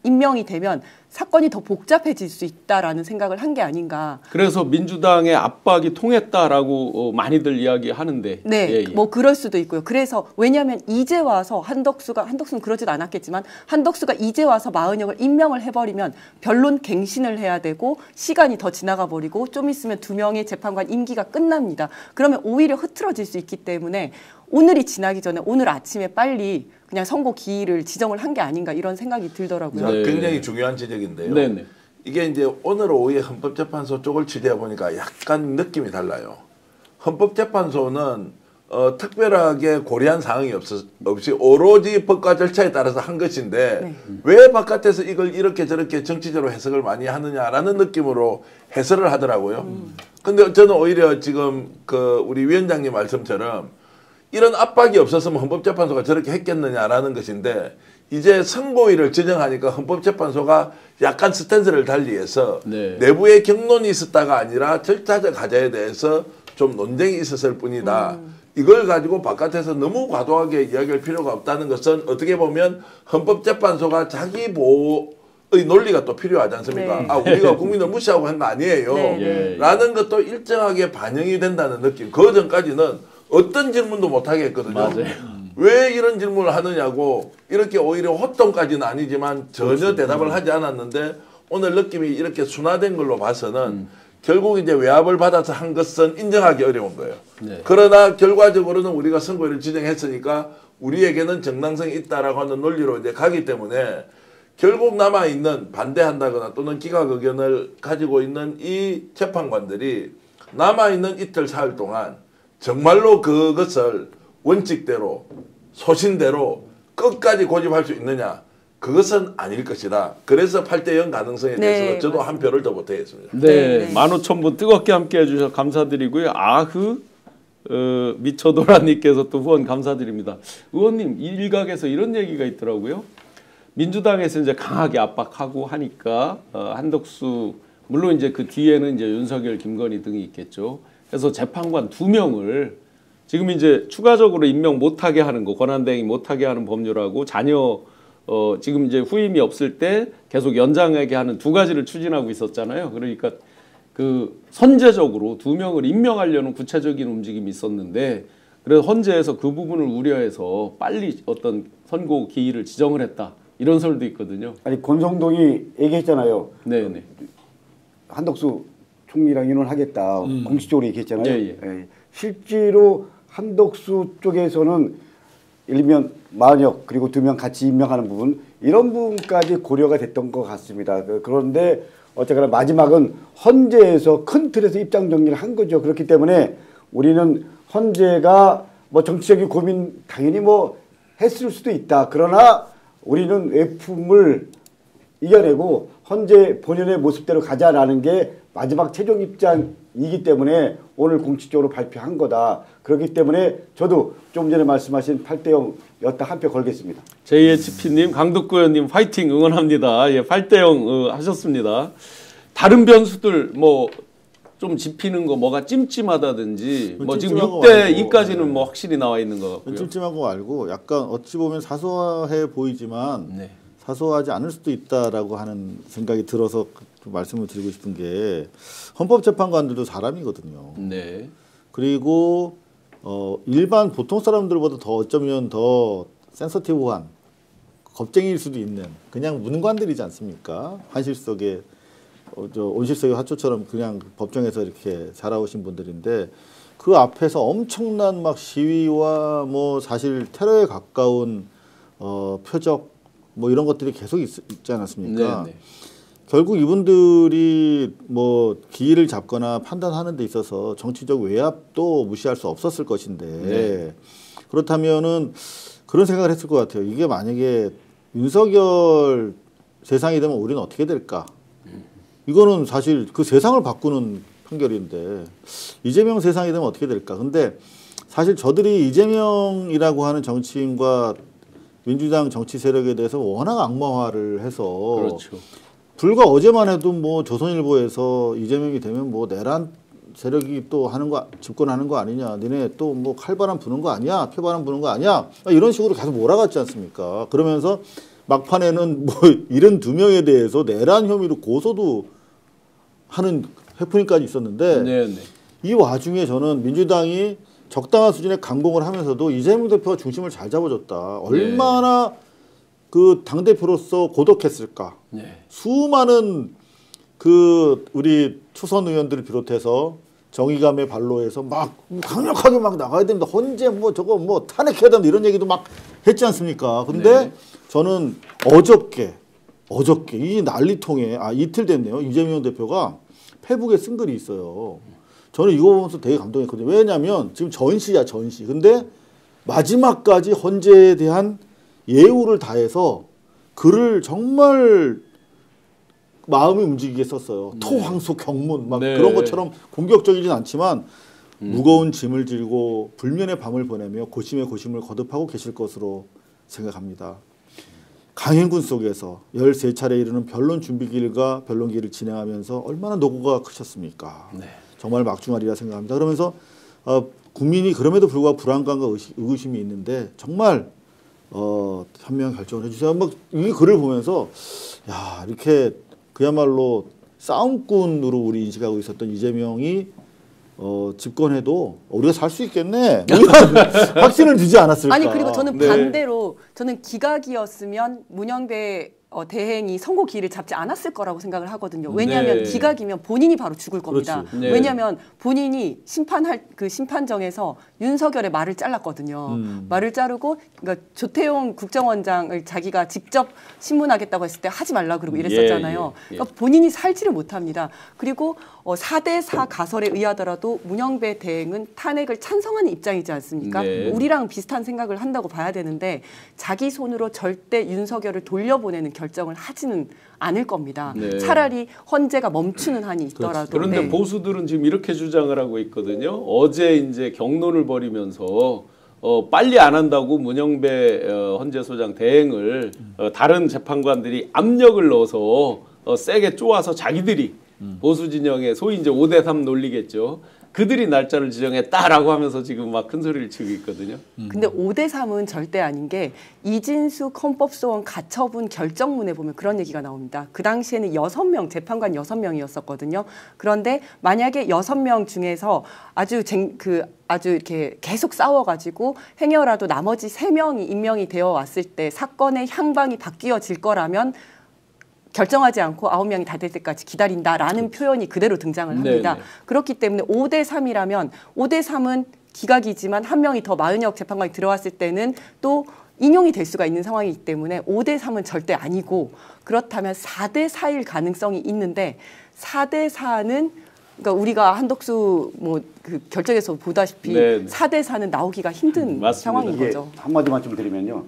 임명이 되면 사건이 더 복잡해질 수 있다라는 생각을 한 게 아닌가. 그래서 민주당의 압박이 통했다라고 많이들 이야기하는데. 뭐 그럴 수도 있고요. 그래서 왜냐하면 이제 와서 한덕수는 그러지도 않았겠지만 한덕수가 이제 와서 마은혁을 임명을 해버리면 변론 갱신을 해야 되고 시간이 더 지나가 버리고 좀 있으면 2명의 재판관 임기가 끝납니다. 그러면 오히려 흐트러질 수 있기 때문에 오늘이 지나기 전에 오늘 아침에 빨리 그냥 선고 기일을 지정을 한 게 아닌가 이런 생각이 들더라고요. 굉장히 중요한 지적인데요. 이게 이제 오늘 오후에 헌법재판소 쪽을 취재해 보니까 약간 느낌이 달라요. 헌법재판소는 특별하게 고려한 사항이 없이 오로지 법과 절차에 따라서 한 것인데 네. 왜 바깥에서 이걸 이렇게 저렇게 정치적으로 해석을 많이 하느냐라는 느낌으로 해설을 하더라고요. 근데 저는 오히려 지금 그 우리 위원장님 말씀처럼 이런 압박이 없었으면 헌법재판소가 저렇게 했겠느냐라는 것인데 이제 선고일을 지정하니까 헌법재판소가 약간 스탠스를 달리해서 네. 내부의 경론이 있었다가 아니라 절차적 하자에 대해서 좀 논쟁이 있었을 뿐이다. 이걸 가지고 바깥에서 너무 과도하게 이야기할 필요가 없다는 것은 어떻게 보면 헌법재판소가 자기 보호의 논리가 또 필요하지 않습니까? 네. 아, 우리가 국민을 무시하고 한 거 아니에요. 네. 라는 것도 일정하게 반영이 된다는 느낌. 그 전까지는 어떤 질문도 못하게 했거든요. 맞아요. 왜 이런 질문을 하느냐고 이렇게 오히려 호통까지는 아니지만 전혀 대답을 하지 않았는데 오늘 느낌이 이렇게 순화된 걸로 봐서는 결국 이제 외압을 받아서 한 것은 인정하기 어려운 거예요. 네. 그러나 결과적으로는 우리가 선고일을 지정했으니까 우리에게는 정당성이 있다라고 하는 논리로 이제 가기 때문에 결국 남아있는 반대한다거나 또는 기각 의견을 가지고 있는 이 재판관들이 남아있는 이틀 사흘 동안 정말로 그것을 원칙대로 소신대로 끝까지 고집할 수 있느냐, 그것은 아닐 것이다. 그래서 8대0 가능성에 대해서는 네, 저도 한 표를 더 보태겠습니다. 네, 15,000분 뜨겁게 함께 해주셔서 감사드리고요. 미쳐도라님께서 또 후원 감사드립니다. 의원님, 일각에서 이런 얘기가 있더라고요. 민주당에서 이제 강하게 압박하고 하니까 한덕수, 물론 이제 그 뒤에는 이제 윤석열, 김건희 등이 있겠죠. 그래서 재판관 2명을 지금 이제 추가적으로 임명 못하게 하는 거, 권한대행이 못하게 하는 법률하고 자녀 지금 이제 후임이 없을 때 계속 연장하게 하는 2가지를 추진하고 있었잖아요. 그러니까 그 선제적으로 2명을 임명하려는 구체적인 움직임이 있었는데 그래서 헌재에서 그 부분을 우려해서 빨리 어떤 선고 기일을 지정을 했다. 이런 설도 있거든요. 아니 권성동이 얘기했잖아요. 네네. 한덕수 총리랑 의논하겠다. 공식적으로 얘기했잖아요. 예. 예. 실제로 한덕수 쪽에서는 일면 만역 그리고 2명 같이 임명하는 부분 이런 부분까지 고려가 됐던 것 같습니다. 그런데 어쨌거나 마지막은 헌재에서 큰 틀에서 입장 정리를 한 거죠. 그렇기 때문에 우리는 헌재가 뭐 정치적인 고민 당연히 뭐 했을 수도 있다. 그러나 우리는 외품을 이겨내고 헌재 본연의 모습대로 가자라는 게 마지막 최종 입장이기 때문에 오늘 공식적으로 발표한 거다. 그렇기 때문에 저도 좀 전에 말씀하신 8대0 였다 한 표 걸겠습니다. JHP님, 강덕구 의원님 파이팅 응원합니다. 예, 8대0 하셨습니다. 다른 변수들 뭐 좀 짚히는 거 뭐가 찜찜하다든지 뭐 지금 6대 2까지는 뭐 확실히 나와 있는 것 같고요. 찜찜한 거 말고 약간 어찌 보면 사소해 보이지만 네. 사소하지 않을 수도 있다라고 하는 생각이 들어서 좀 말씀을 드리고 싶은 게 헌법재판관들도 사람이거든요. 네. 그리고 일반 보통 사람들보다 더 어쩌면 더 센서티브한 겁쟁이일 수도 있는 그냥 문관들이지 않습니까? 환실석에 온실속의 화초처럼 그냥 법정에서 이렇게 자라오신 분들인데 그 앞에서 엄청난 막 시위와 뭐 사실 테러에 가까운 표적 뭐 이런 것들이 계속 있지 않았습니까? 네. 결국 이분들이 뭐 기일을 잡거나 판단하는 데 있어서 정치적 외압도 무시할 수 없었을 것인데 네. 그렇다면은 그런 생각을 했을 것 같아요. 이게 만약에 윤석열 세상이 되면 우리는 어떻게 될까? 이거는 사실 그 세상을 바꾸는 판결인데 이재명 세상이 되면 어떻게 될까? 근데 사실 저들이 이재명이라고 하는 정치인과 민주당 정치 세력에 대해서 워낙 악마화를 해서 그렇죠. 불과 어제만 해도 뭐 조선일보에서 이재명이 되면 뭐 내란 세력이 또 하는 거 집권하는 거 아니냐, 니네 또 뭐 칼바람 부는 거 아니야, 표바람 부는 거 아니야, 이런 식으로 계속 몰아갔지 않습니까? 그러면서 막판에는 뭐 72명에 대해서 내란 혐의로 고소도 하는 해프닝까지 있었는데 네. 이 와중에 저는 민주당이 적당한 수준의 강공을 하면서도 이재명 대표가 중심을 잘 잡아줬다. 얼마나 그 당대표로서 고독했을까. 네. 수많은 그 우리 초선 의원들을 비롯해서 정의감의 발로에서 막 강력하게 막 나가야 됩니다. 헌재 뭐 저거 뭐 탄핵해야 된다 이런 얘기도 막 했지 않습니까? 근데 네. 저는 어저께 어저께 이 난리통에 이틀 됐네요. 이재명 대표가 페북에 쓴 글이 있어요. 저는 이거 보면서 되게 감동했거든요. 왜냐하면 지금 전시야 전시. 근데 마지막까지 헌재에 대한 예우를 다해서 글을 정말 마음이 움직이게 썼어요. 토황소 경문 막 그런 것처럼 공격적이진 않지만 무거운 짐을 지고 불면의 밤을 보내며 고심의 고심을 거듭하고 계실 것으로 생각합니다. 강행군 속에서 13차례 이르는 변론 준비기일과 변론기를 진행하면서 얼마나 노고가 크셨습니까? 정말 막중하리라 생각합니다. 그러면서 국민이 그럼에도 불구하고 불안감과 의구심이 있는데 정말 현명한 결정을 해주세요. 막 이 글을 보면서 야 이렇게 그야말로 싸움꾼으로 우리 인식하고 있었던 이재명이 집권해도 우리가 살 수 있겠네. 확신을 주지 않았을까. 아니 그리고 저는 반대로 저는 기각이었으면 문영배 대행이 선고 기일을 잡지 않았을 거라고 생각을 하거든요. 왜냐하면 기각이면 본인이 바로 죽을 겁니다. 왜냐하면 본인이 심판할 그 심판정에서 윤석열의 말을 잘랐거든요. 말을 자르고 그러니까 조태용 국정원장을 자기가 직접 신문하겠다고 했을 때 하지 말라 그러고 이랬었잖아요. 그러니까 본인이 살지를 못합니다. 그리고 4대4 가설에 의하더라도 문영배 대행은 탄핵을 찬성하는 입장이지 않습니까? 우리랑 비슷한 생각을 한다고 봐야 되는데 자기 손으로 절대 윤석열을 돌려보내는 결정을 하지는 않을 겁니다. 차라리 헌재가 멈추는 한이 있더라도. 그런데 보수들은 지금 이렇게 주장을 하고 있거든요. 어제 이제 경론을 벌이면서 빨리 안 한다고 문영배 헌재소장 대행을 다른 재판관들이 압력을 넣어서 세게 쪼아서 자기들이 보수 진영의 소위 이제 5대3 논리겠죠. 그들이 날짜를 지정했다라고 하면서 지금 막 큰 소리를 치고 있거든요. 근데 5대3은 절대 아닌 게 이진숙 헌법소원 가처분 결정문에 보면 그런 얘기가 나옵니다. 그 당시에는 6명, 재판관 6명이었었거든요. 그런데 만약에 6명 중에서 아주 이렇게 계속 싸워가지고 행여라도 나머지 3명이 임명이 되어 왔을 때 사건의 향방이 바뀌어질 거라면 결정하지 않고 9명이 다 될 때까지 기다린다라는 표현이 그대로 등장을 합니다. 그렇기 때문에 5대3이라면 5대3은 기각이지만 한 명이 더 마은혁 재판관이 들어왔을 때는 또 인용이 될 수가 있는 상황이기 때문에 5대3은 절대 아니고 그렇다면 4대4일 가능성이 있는데 4대4는 그러니까 우리가 한덕수 그 결정에서 보다시피 4대4는 나오기가 힘든 상황인 거죠. 한마디만 좀 드리면요.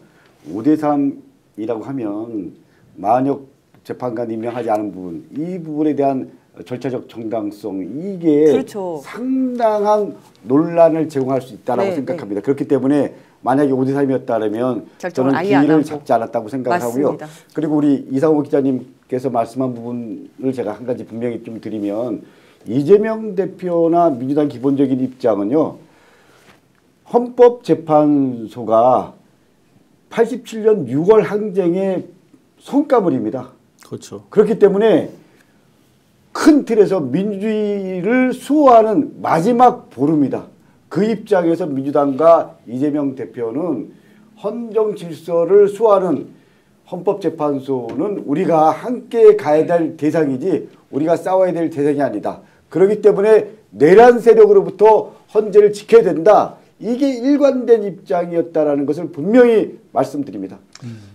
5대3이라고 하면 마은혁 재판관 임명하지 않은 부분, 이 부분에 대한 절차적 정당성 이게 그렇죠. 상당한 논란을 제공할 수 있다라고 생각합니다. 그렇기 때문에 만약에 5대3이었다면 저는 기일을 잡지 않았다고 생각을 하고요. 그리고 우리 이상호 기자님께서 말씀한 부분을 제가 한 가지 분명히 좀 드리면 이재명 대표나 민주당 기본적인 입장은요. 헌법재판소가 87년 6월 항쟁의 손가물입니다. 그렇죠. 그렇기 때문에 큰 틀에서 민주주의를 수호하는 마지막 보루입니다. 그 입장에서 민주당과 이재명 대표는 헌정 질서를 수호하는 헌법재판소는 우리가 함께 가야 될 대상이지 우리가 싸워야 될 대상이 아니다. 그렇기 때문에 내란 세력으로부터 헌재를 지켜야 된다. 이게 일관된 입장이었다라는 것을 분명히 말씀드립니다.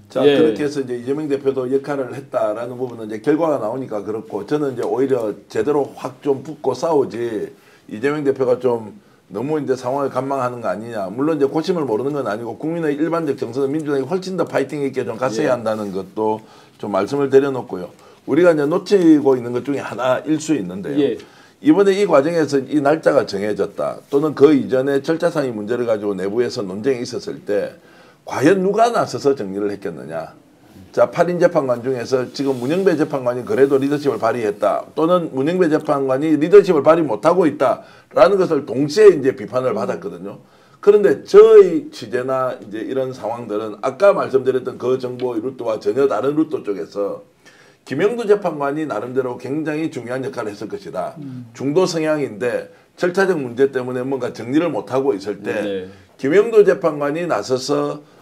자, 그렇게 해서 이제 이재명 대표도 역할을 했다라는 부분은 이제 결과가 나오니까 그렇고 저는 이제 오히려 제대로 확 좀 붙고 싸우지 이재명 대표가 좀 너무 이제 상황을 관망하는 거 아니냐. 물론 이제 고심을 모르는 건 아니고 국민의 일반적 정서는 민주당이 훨씬 더 파이팅 있게 좀 갔어야 한다는 것도 좀 말씀을 드려놓고요. 우리가 이제 놓치고 있는 것 중에 하나일 수 있는데요. 이번에 이 과정에서 이 날짜가 정해졌다. 또는 그 이전에 절차상의 문제를 가지고 내부에서 논쟁이 있었을 때 과연 누가 나서서 정리를 했겠느냐. 자, 8인 재판관 중에서 지금 문영배 재판관이 그래도 리더십을 발휘했다. 또는 문영배 재판관이 리더십을 발휘 못하고 있다라는 것을 동시에 이제 비판을 받았거든요. 그런데 저희 취재나 이제 이런 상황들은 아까 말씀드렸던 그 정보의 루트와 전혀 다른 루트 쪽에서 김영두 재판관이 나름대로 굉장히 중요한 역할을 했을 것이다. 중도 성향인데 절차적 문제 때문에 뭔가 정리를 못하고 있을 때 김영두 재판관이 나서서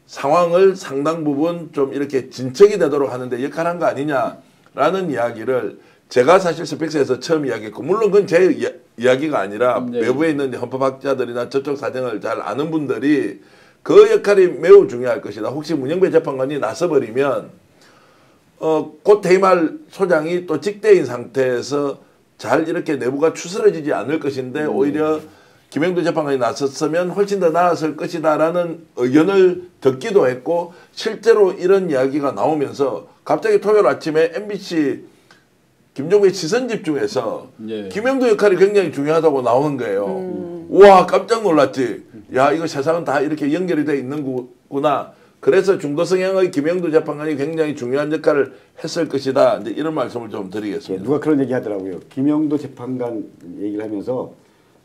상황을 상당 부분 좀 이렇게 진척이 되도록 하는데 역할한 거 아니냐라는 이야기를 제가 사실 스펙스에서 처음 이야기했고 물론 그건 제 이야기가 아니라 외부에 있는 헌법학자들이나 저쪽 사정을 잘 아는 분들이 그 역할이 매우 중요할 것이다. 혹시 문영배 재판관이 나서버리면 곧 퇴임할 소장이 또 직대인 상태에서 잘 이렇게 내부가 추스러지지 않을 것인데 오히려 김영도 재판관이 나섰으면 훨씬 더 나았을 것이다라는 의견을 듣기도 했고 실제로 이런 이야기가 나오면서 갑자기 토요일 아침에 MBC 김종배의 시선집중에서 예. 김영도 역할이 굉장히 중요하다고 나오는 거예요. 우와 깜짝 놀랐지. 야 이거 세상은 다 이렇게 연결이 돼 있는 구나. 그래서 중도 성향의 김영도 재판관이 굉장히 중요한 역할을 했을 것이다. 이제 이런 말씀을 좀 드리겠습니다. 누가 그런 얘기 하더라고요. 김영도 재판관 얘기를 하면서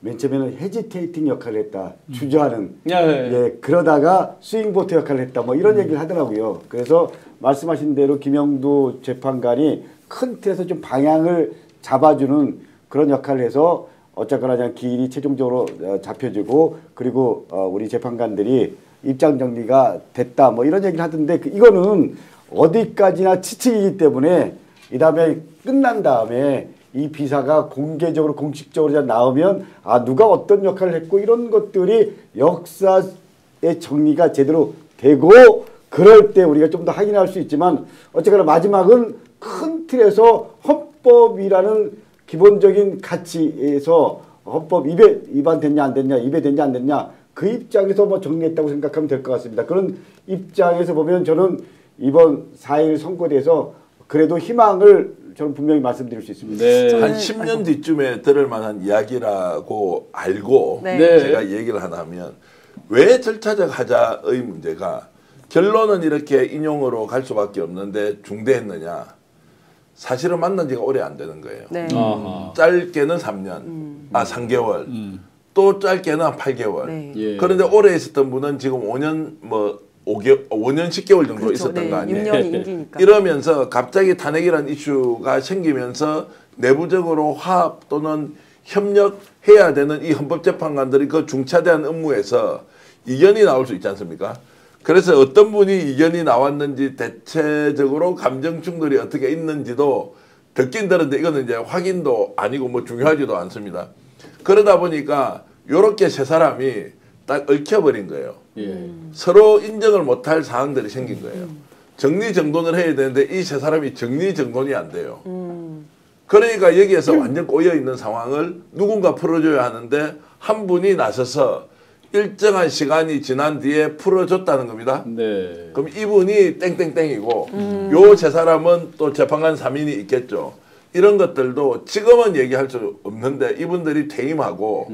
맨 처음에는 헤지테이팅 역할을 했다. 주저하는. 예, 그러다가 스윙보트 역할을 했다. 뭐 이런 얘기를 하더라고요. 그래서 말씀하신 대로 김영도 재판관이 큰 틀에서 좀 방향을 잡아주는 그런 역할을 해서 어쨌거나 그냥 기일이 최종적으로 잡혀지고 그리고 우리 재판관들이 입장 정리가 됐다 뭐 이런 얘기를 하던데 이거는 어디까지나 치측이기 때문에 이 다음에 끝난 다음에 이 비사가 공개적으로 공식적으로 나오면 아 누가 어떤 역할을 했고 이런 것들이 역사의 정리가 제대로 되고 그럴 때 우리가 좀 더 확인할 수 있지만 어쨌거나 마지막은 큰 틀에서 헌법이라는 기본적인 가치에서 헌법 위반됐냐 안 됐냐 위배됐냐 안 됐냐 그 입장에서 뭐 정리했다고 생각하면 될 것 같습니다. 그런 입장에서 보면 저는 이번 4.1 선거에 대해서 그래도 희망을 저는 분명히 말씀드릴 수 있습니다. 네. 한 10년 뒤쯤에 들을 만한 이야기라고 알고 네. 제가 얘기를 하나 하면 왜 절차적 하자의 문제가 결론은 이렇게 인용으로 갈 수밖에 없는데 중대했느냐. 사실은 만난 지가 오래 안 되는 거예요. 네. 짧게는 3년, 3개월, 또 짧게는 한 8개월. 네. 예. 그런데 오래 있었던 분은 지금 5년 5년 10개월 정도 그렇죠. 있었던 네. 거 아니에요. 6년이 임기니까. 이러면서 갑자기 탄핵이라는 이슈가 생기면서 내부적으로 화합 또는 협력해야 되는 이 헌법재판관들이 그 중차대한 업무에서 이견이 나올 수 있지 않습니까? 그래서 어떤 분이 이견이 나왔는지 대체적으로 감정 충돌이 어떻게 있는지도 듣긴 들었는데 이거는 이제 확인도 아니고 뭐 중요하지도 않습니다. 그러다 보니까 요렇게 세 사람이 딱 얽혀버린 거예요. 예. 서로 인정을 못할 사항들이 생긴 거예요. 정리정돈을 해야 되는데 이 세 사람이 정리정돈이 안 돼요. 그러니까 여기에서 완전 꼬여있는 상황을 누군가 풀어줘야 하는데 한 분이 나서서 일정한 시간이 지난 뒤에 풀어줬다는 겁니다. 네. 그럼 이분이 땡땡땡이고 요 세 사람은 또 재판관 3인이 있겠죠. 이런 것들도 지금은 얘기할 수 없는데 이분들이 퇴임하고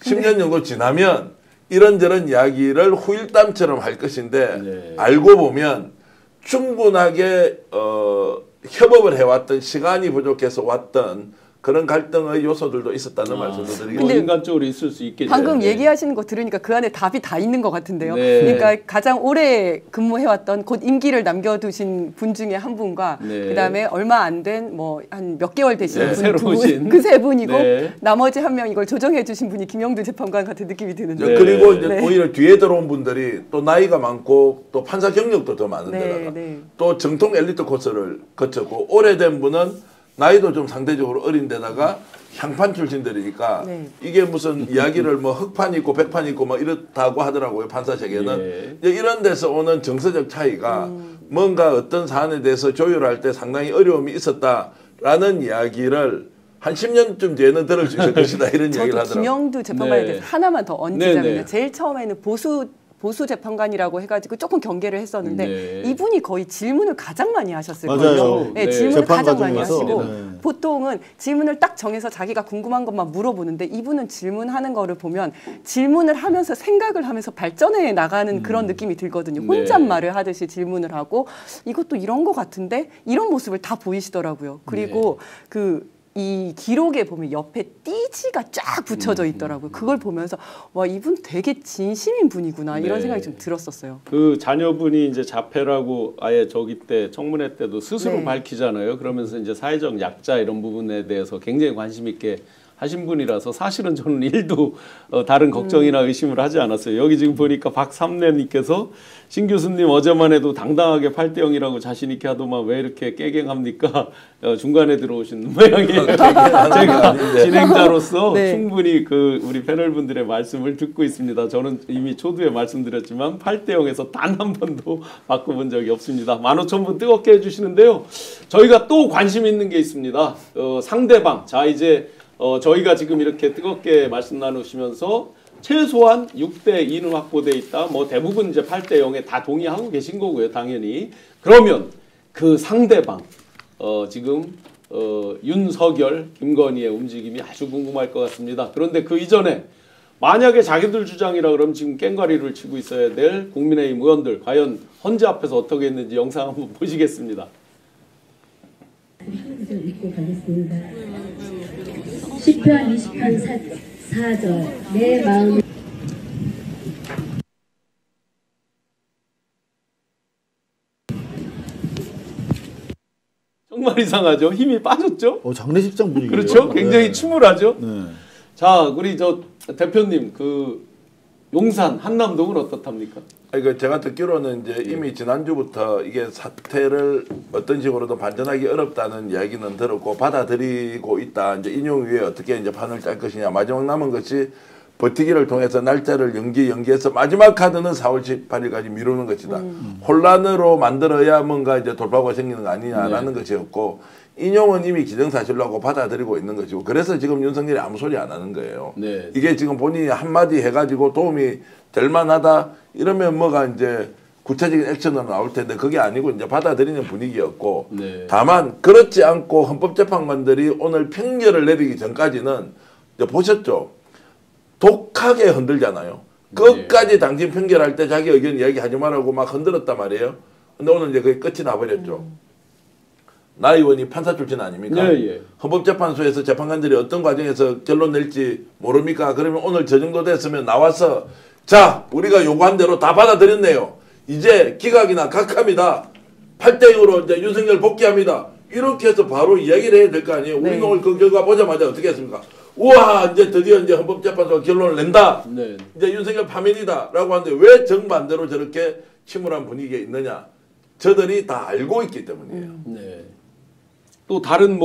10년 정도 지나면 이런저런 이야기를 후일담처럼 할 것인데 네. 알고 보면 충분하게 협업을 해왔던 시간이 부족해서 왔던 그런 갈등의 요소들도 있었다는 말씀도 드리겠습니다. 뭐 인간적으로 있을 수 있겠죠. 방금 네. 얘기하시는 거 들으니까 그 안에 답이 다 있는 것 같은데요. 네. 그러니까 가장 오래 근무해왔던 곧 임기를 남겨두신 분 중에 한 분과 네. 그다음에 얼마 안 된 뭐 한 몇 개월 되신 네, 분 새로 두 분, 오신. 그 세 분이고 네. 나머지 한 명 이걸 조정해 주신 분이 김영도 재판관 같은 느낌이 드는데. 네. 그리고 이제 네. 오히려 뒤에 들어온 분들이 또 나이가 많고 또 판사 경력도 더 많은 네, 데다가 네. 또 정통 엘리트 코스를 거쳤고 오래된 분은 나이도 좀 상대적으로 어린 데다가 향판 출신들이니까 네. 이게 무슨 이야기를 뭐 흑판 있고 백판 있고 뭐 이렇다고 하더라고요. 판사 세계는. 예. 이제 이런 데서 오는 정서적 차이가 뭔가 어떤 사안에 대해서 조율할 때 상당히 어려움이 있었다라는 이야기를 한 10년쯤 뒤에는 들을 수 있을 것이다 이런 이야기를 저도 하더라고요. 김영도 재판관에 네. 대해서 하나만 더 얹자면요. 네, 네. 제일 처음에는 보수 재판관이라고 해가지고 조금 경계를 했었는데 네. 이분이 거의 질문을 가장 많이 하셨을 맞아요. 거예요. 네, 네. 질문을 재판 가장 많이 과정에서. 하시고 네. 보통은 질문을 딱 정해서 자기가 궁금한 것만 물어보는데 이분은 질문하는 거를 보면 질문을 하면서 생각을 하면서 발전해 나가는 그런 느낌이 들거든요. 혼잣말을 하듯이 질문을 하고 이것도 이런 거 같은데 이런 모습을 다 보이시더라고요. 그리고 이 기록에 보면 옆에 띠지가 쫙 붙여져 있더라고요. 그걸 보면서 와 이분 되게 진심인 분이구나 이런 네. 생각이 좀 들었었어요. 그 자녀분이 이제 자폐라고 아예 저기 때 청문회 때도 스스로 네. 밝히잖아요. 그러면서 이제 사회적 약자 이런 부분에 대해서 굉장히 관심 있게 하신 분이라서 사실은 저는 일도 다른 걱정이나 의심을 하지 않았어요. 여기 지금 보니까 박삼래님께서 신 교수님 어제만 해도 당당하게 8대0이라고 자신 있게 하더만 왜 이렇게 깨갱합니까? 중간에 들어오신 모양이에요. 제가 진행자로서 네. 충분히 우리 패널분들의 말씀을 듣고 있습니다. 저는 이미 초두에 말씀드렸지만 8대0에서 단 한 번도 바꿔본 적이 없습니다. 15,000분 뜨겁게 해주시는데요. 저희가 또 관심 있는 게 있습니다. 상대방. 자, 이제 저희가 지금 이렇게 뜨겁게 말씀 나누시면서 최소한 6대2는 확보돼 있다. 뭐 대부분 이제 8대0에 다 동의하고 계신 거고요, 당연히. 그러면 그 상대방 지금 윤석열, 김건희의 움직임이 아주 궁금할 것 같습니다. 그런데 그 이전에 만약에 자기들 주장이라 그러면 지금 깽가리를 치고 있어야 될 국민의힘 의원들 과연 헌재 앞에서 어떻게 했는지 영상 한번 보시겠습니다. 10편 20편 4절 내 마음을 정말 이상하죠? 힘이 빠졌죠? 장례식장 분위기예요. 그렇죠? 굉장히 네. 침울하죠? 네. 자, 우리 대표님 용산 한남동은 어떻답니까? 그러니까 제가 듣기로는 이제 이미 지난주부터 이게 사태를 어떤 식으로든 반전하기 어렵다는 이야기는 들었고 받아들이고 있다. 이제 인용 위에 어떻게 이제 판을 짤 것이냐. 마지막 남은 것이 버티기를 통해서 날짜를 연기해서 마지막 카드는 4월 18일까지 미루는 것이다. 혼란으로 만들어야 뭔가 이제 돌파구가 생기는 거 아니냐라는 것이었고 인용은 이미 기정사실로 하고 받아들이고 있는 것이고 그래서 지금 윤석열이 아무 소리 안 하는 거예요. 네. 이게 지금 본인이 한마디 해가지고 도움이 될 만하다 이러면 뭐가 이제 구체적인 액션으로 나올 텐데 그게 아니고 이제 받아들이는 분위기였고 네. 다만 그렇지 않고 헌법재판관들이 오늘 평결을 내리기 전까지는 이제 보셨죠? 독하게 흔들잖아요. 끝까지 당신 평결할 때 자기 의견 이야기하지 말라고 막 흔들었단 말이에요. 근데 오늘 이제 그게 끝이 나버렸죠. 나 의원이 판사 출신 아닙니까? 네, 예. 헌법재판소에서 재판관들이 어떤 과정에서 결론 낼지 모릅니까? 그러면 오늘 저 정도 됐으면 나와서 자 우리가 요구한 대로 다 받아들였네요. 이제 기각이나 각합니다. 8대0으로 이제 윤석열 복귀합니다. 이렇게 해서 바로 이야기를 해야 될 거 아니에요. 네. 우리는 오늘 그 결과 보자마자 어떻게 했습니까? 우와 이제 드디어 이제 헌법재판소가 결론을 낸다. 네. 이제 윤석열 파면이다라고 하는데 왜 정반대로 저렇게 침울한 분위기에 있느냐? 저들이 다 알고 있기 때문이에요. 네. 또 다른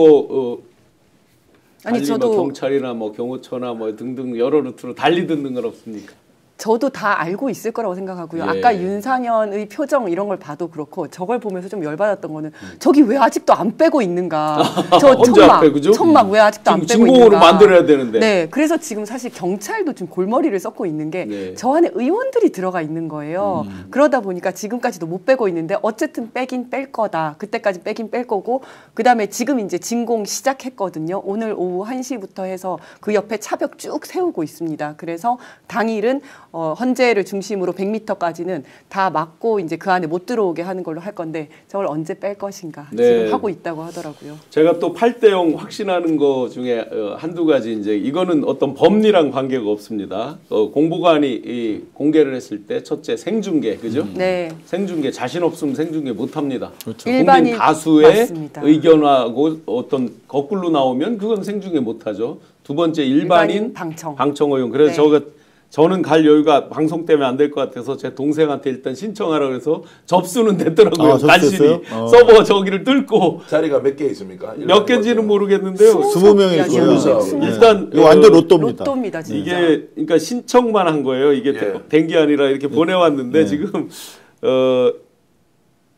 아니 달리 저도 경찰이나 경호처나 등등 여러 루트로 달리 듣는 건 없습니까? 저도 다 알고 있을 거라고 생각하고요. 예. 아까 윤상현의 표정 이런 걸 봐도 그렇고 저걸 보면서 좀 열받았던 거는 저기 왜 아직도 안 빼고 있는가. 저 언제 안 빼고죠? 천막 왜 아직도 안 빼고 있는가. 진공으로 만들어야 되는데. 네, 그래서 지금 사실 경찰도 좀 골머리를 썩고 있는 게 네. 저 안에 의원들이 들어가 있는 거예요. 그러다 보니까 지금까지도 못 빼고 있는데 어쨌든 빼긴 뺄 거다. 그때까지 빼긴 뺄 거고 그다음에 지금 이제 진공 시작했거든요. 오늘 오후 1시부터 해서 그 옆에 차벽 쭉 세우고 있습니다. 그래서 당일은 헌재를 중심으로 100m까지는 다 막고 이제 그 안에 못 들어오게 하는 걸로 할 건데 저걸 언제 뺄 것인가 네. 지금 하고 있다고 하더라고요. 제가 또 8대0 확신하는 거 중에 한두 가지 이제 이거는 어떤 법리랑 관계가 없습니다. 공보관이 공개를 했을 때 첫째 생중계 그죠? 네. 생중계 자신 없으면 생중계 못 합니다. 그렇죠. 일반인 국민 다수의 맞습니다. 의견하고 어떤 거꾸로 나오면 그건 생중계 못 하죠. 두 번째 일반인 방청 의원. 그래서 네. 저는 갈 여유가 방송 때문에 안 될 것 같아서 제 동생한테 일단 신청하라 그래서 접수는 됐더라고요. 간신히 서버 저기를 뚫고 자리가 몇 개 있습니까? 몇 개인지는 모르겠는데요. 20명이 있어요. 네. 일단 이거 완전 로또입니다. 로또입니다 진짜. 이게 그러니까 신청만 한 거예요. 이게 예. 된 게 아니라 이렇게 보내왔는데 지금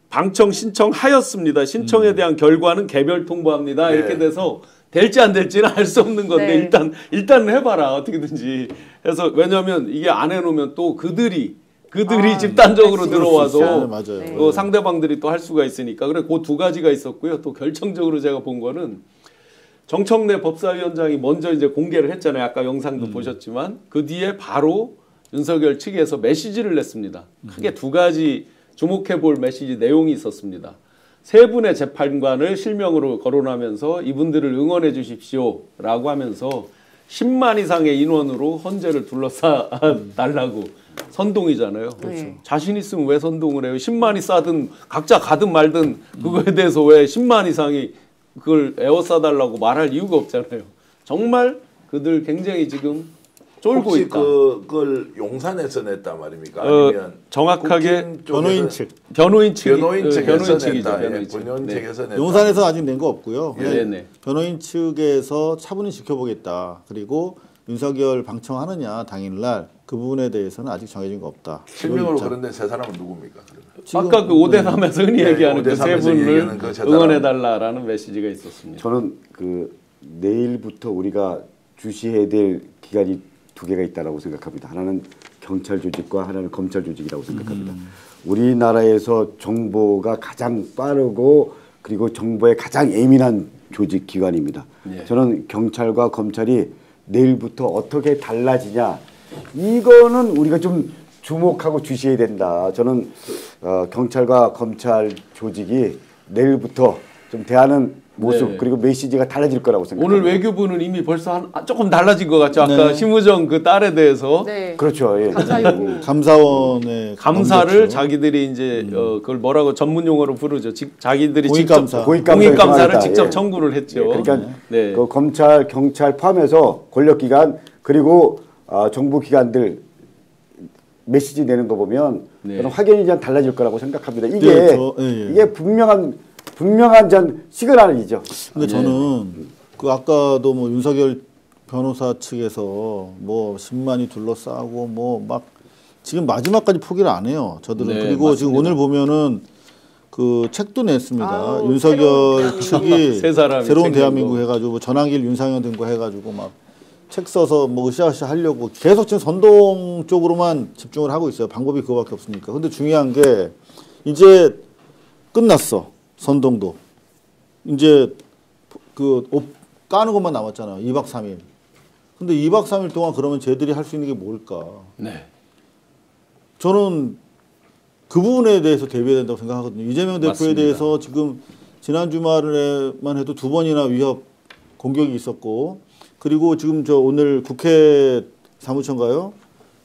방청 신청하였습니다. 신청에 대한 결과는 개별 통보합니다. 예. 이렇게 돼서 될지 안 될지는 알 수 없는 건데 네. 일단 해봐라 어떻게든지 해서 왜냐하면 이게 안 해놓으면 또 그들이 집단적으로 할 수 들어와서 네, 맞아요. 네. 상대방들이 또 할 수가 있으니까 그래 그 두 가지가 있었고요. 또 결정적으로 제가 본 거는 정청래 법사위원장이 먼저 이제 공개를 했잖아요. 아까 영상도 보셨지만 그 뒤에 바로 윤석열 측에서 메시지를 냈습니다. 크게 두 가지 주목해 볼 메시지 내용이 있었습니다. 세 분의 재판관을 실명으로 거론하면서 이분들을 응원해 주십시오라고 하면서 10만 이상의 인원으로 헌재를 둘러싸 달라고 선동이잖아요. 그렇죠. 자신 있으면 왜 선동을 해요? 10만이 싸든 각자 가든 말든 그거에 대해서 왜 10만 이상이 그걸 에워싸달라고 말할 이유가 없잖아요. 정말 그들 굉장히 지금 쫄고 혹시 있다. 그걸 용산에서 냈단 말입니까? 아니면 정확하게 변호인 측. 변호인 측이죠. 변호인 측에서 냈다. 변호인 예, 측. 변호인 네. 측에서 냈다. 용산에서 아직 낸 거 없고요. 네, 네. 변호인 측에서 차분히 지켜보겠다. 그리고 윤석열 방청하느냐 당일날 그 부분에 대해서는 아직 정해진 거 없다. 실명으로 그런데 세 사람은 누굽니까? 아까 그 5대3에서 흔히 네, 얘기하는 그 세 5대3에서 얘기하는 분을 그세 사람. 응원해달라라는 메시지가 있었습니다. 저는 그 내일부터 우리가 주시해야 될 기관이 두 개가 있다라고 생각합니다. 하나는 경찰 조직과 하나는 검찰 조직이라고 생각합니다. 우리나라에서 정보가 가장 빠르고 그리고 정보에 가장 예민한 조직 기관입니다. 예. 저는 경찰과 검찰이 내일부터 어떻게 달라지냐 이거는 우리가 좀 주목하고 주시해야 된다. 저는 경찰과 검찰 조직이 내일부터 좀 대하는 모습 네. 그리고 메시지가 달라질 거라고 생각합니다. 오늘 외교부는 이미 벌써 조금 달라진 것 같죠. 아까 심우정 그 딸에 대해서 네. 그렇죠. 예. 감사 요구. 감사원의 감사를 넘겼죠. 자기들이 이제 그걸 뭐라고 전문 용어로 부르죠. 자기들이 고위감사. 직접 고위감사를 정하겠다. 직접 예. 청구를 했죠. 그러니까 네. 그 검찰, 경찰 포함해서 권력기관 그리고 정부기관들 메시지 내는 거 보면 네. 저는 확연히 좀 달라질 거라고 생각합니다. 이게 네, 예. 이게 분명한 전 시그널이죠. 근데 저는 그 아까도 뭐 윤석열 변호사 측에서 뭐 10만이 둘러싸고 뭐 막 지금 마지막까지 포기를 안 해요. 저들은. 네, 그리고 지금 맞습니다. 오늘 보면은 그 책도 냈습니다. 아우, 윤석열 측이 세 사람이 새로운 책 대한민국 낸 거. 해가지고 뭐 전환길 윤상현 등거 해가지고 막 책 써서 뭐 으쌰으쌰 하려고 계속 지금 선동 쪽으로만 집중을 하고 있어요. 방법이 그거밖에 없으니까. 근데 중요한 게 이제 끝났어. 선동도. 이제 그 옷 까는 것만 남았잖아. 2박 3일. 근데 2박 3일 동안 그러면 쟤들이 할 수 있는 게 뭘까? 네. 저는 그 부분에 대해서 대비해야 된다고 생각하거든요. 이재명 대표에 맞습니다. 대해서 지금 지난 주말에만 해도 2번이나 위협 공격이 있었고 그리고 지금 저 오늘 국회 사무처인가요?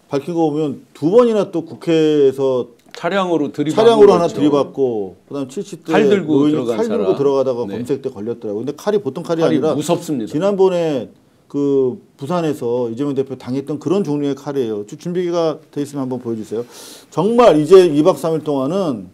밝힌 거 보면 2번이나 또 국회에서 차량으로 차량으로 하나 그랬죠. 들이받고 그다음 70대 칼 들고 노인이 들어간 칼 들고 사람. 들어가다가 네. 검색 때 걸렸더라고요. 근데 칼이 보통 칼이 칼이 아니라 무섭습니다. 지난번에 그 부산에서 이재명 대표 당했던 그런 종류의 칼이에요. 준비가 돼 있으면 한번 보여주세요. 정말 이제 2박 3일 동안은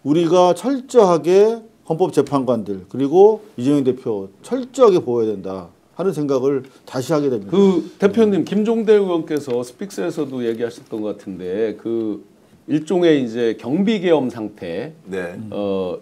우리가 철저하게 헌법재판관들 그리고 이재명 대표 철저하게 보호해야 된다 하는 생각을 다시 하게 됩니다. 그 대표님 김종대 의원께서 스픽스에서도 얘기하셨던 것 같은데 그 일종의 이제 경비계엄 상태 네.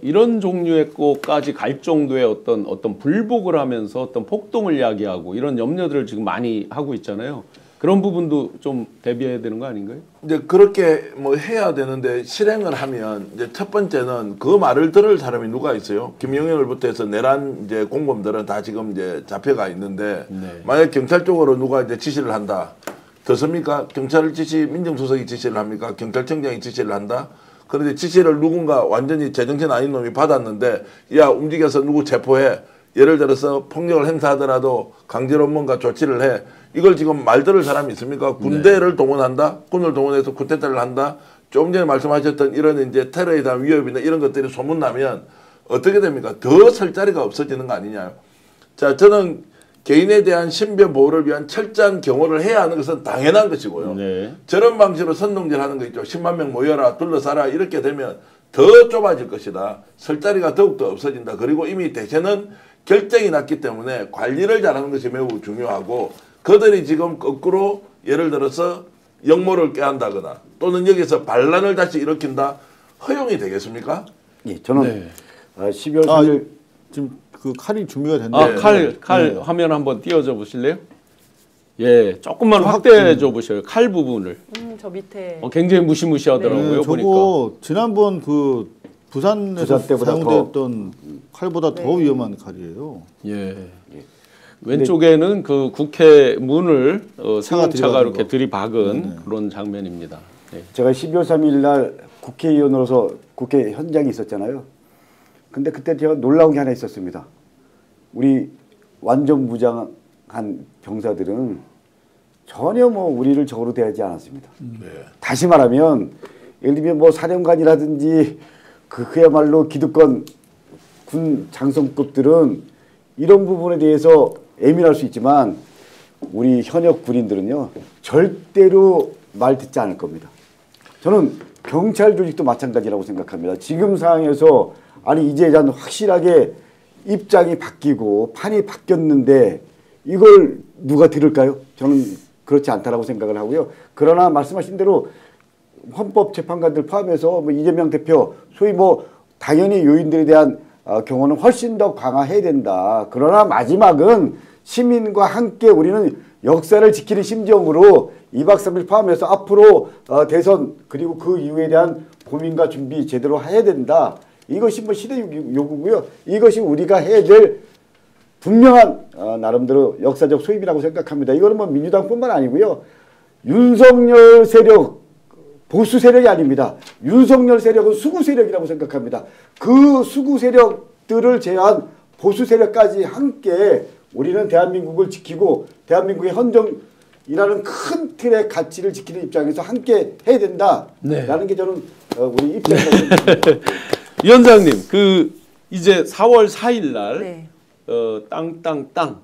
이런 종류의 것까지 갈 정도의 어떤 불복을 하면서 어떤 폭동을 야기하고 이런 염려들을 지금 많이 하고 있잖아요. 그런 부분도 좀 대비해야 되는 거 아닌가요? 이제 그렇게 뭐 해야 되는데 실행을 하면 이제 첫 번째는 그 말을 들을 사람이 누가 있어요? 김용현을부터 해서 내란 이제 공범들은 다 지금 이제 잡혀가 있는데 네. 만약 경찰 쪽으로 누가 이제 지시를 한다. 더 경찰 지시 민정수석이 지시를 합니까? 경찰청장이 지시를 한다. 그런데 지시를 누군가 완전히 제정신 아닌 놈이 받았는데 야 움직여서 누구 체포해. 예를 들어서 폭력을 행사하더라도 강제로 뭔가 조치를 해. 이걸 지금 말 들을 사람이 있습니까? 군대를 동원한다? 군을 동원해서 쿠데타를 한다? 좀 전에 말씀하셨던 이런 이제 테러에 대한 위협이나 이런 것들이 소문나면 어떻게 됩니까? 더 설 자리가 없어지는 거 아니냐요. 자, 저는 개인에 대한 신변 보호를 위한 철저한 경호를 해야 하는 것은 당연한 것이고요. 네. 저런 방식으로 선동질 하는 거 있죠. 10만 명 모여라, 둘러싸라 이렇게 되면 더 좁아질 것이다. 설 자리가 더욱더 없어진다. 그리고 이미 대세는 결정이 났기 때문에 관리를 잘하는 것이 매우 중요하고 그들이 지금 거꾸로 예를 들어서 역모를 꾀한다거나 또는 여기서 반란을 다시 일으킨다. 허용이 되겠습니까? 예, 저는 네. 12월 3일 지금 그 칼이 준비가 됐는데 칼 화면 한번 띄워줘 보실래요? 예, 조금만 확대해 줘 보셔요. 칼 부분을. 저 밑에 굉장히 무시무시하더라고요. 네, 보니까. 저거 지난번 그 부산에서 부산 때보다 사용됐던 칼보다 더 위험한 칼이에요. 예. 왼쪽에는 그 국회 문을 승용차가 들이박은 이렇게 거. 들이박은 그런 장면입니다. 네. 제가 12월 3일 날 국회의원으로서 국회 현장에 있었잖아요. 근데 그때 제가 놀라운 게 하나 있었습니다. 우리 완전 무장한 병사들은 전혀 뭐 우리를 적으로 대하지 않았습니다. 다시 말하면 예를 들면 뭐 사령관이라든지 그야말로 기득권 군 장성급들은 이런 부분에 대해서 예민할 수 있지만 우리 현역 군인들은요 절대로 말 듣지 않을 겁니다. 저는 경찰 조직도 마찬가지라고 생각합니다. 지금 상황에서 아니 이제 확실하게 입장이 바뀌고 판이 바뀌었는데 이걸 누가 들을까요? 저는 그렇지 않다라고 생각을 하고요. 그러나 말씀하신 대로 헌법재판관들 포함해서 뭐 이재명 대표 소위 뭐 당연히 요인들에 대한 경호는 훨씬 더 강화해야 된다. 그러나 마지막은 시민과 함께 우리는 역사를 지키는 심정으로 2박 3일 포함해서 앞으로 대선 그리고 그 이후에 대한 고민과 준비 제대로 해야 된다. 이것이 뭐 시대 요구고요. 이것이 우리가 해야 될 분명한 나름대로 역사적 소임이라고 생각합니다. 이거는 뭐 민주당뿐만 아니고요. 윤석열 세력 보수 세력이 아닙니다. 윤석열 세력은 수구 세력이라고 생각합니다. 그 수구 세력들을 제한 보수 세력까지 함께 우리는 대한민국을 지키고 대한민국의 헌정이라는 큰 틀의 가치를 지키는 입장에서 함께 해야 된다라는 게 저는 우리 입장입니다. 위원장님, 이제 4월 4일 날 네. 땅땅땅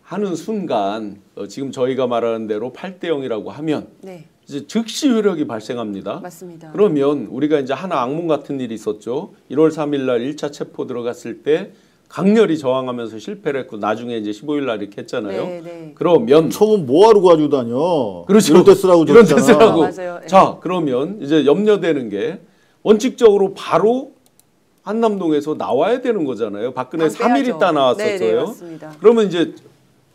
하는 순간 지금 저희가 말하는 대로 8대 0이라고 하면 네. 이제 즉시 효력이 발생합니다. 맞습니다. 그러면 우리가 이제 하나 악몽 같은 일이 있었죠. 1월 3일 날 1차 체포 들어갔을 때 강렬히 저항하면서 실패를 했고 나중에 이제 15일 날 이렇게 했잖아요. 네, 네. 그러면 처음은 뭐하러 가지고 다녀? 그렇죠. 이런 데 쓰라고 이런 데 줬잖아. 쓰라고. 맞아요. 자, 그러면 이제 염려되는 게 원칙적으로 바로 한남동에서 나와야 되는 거잖아요. 박근혜 3일 있다 나왔었어요. 네, 맞습니다. 그러면 이제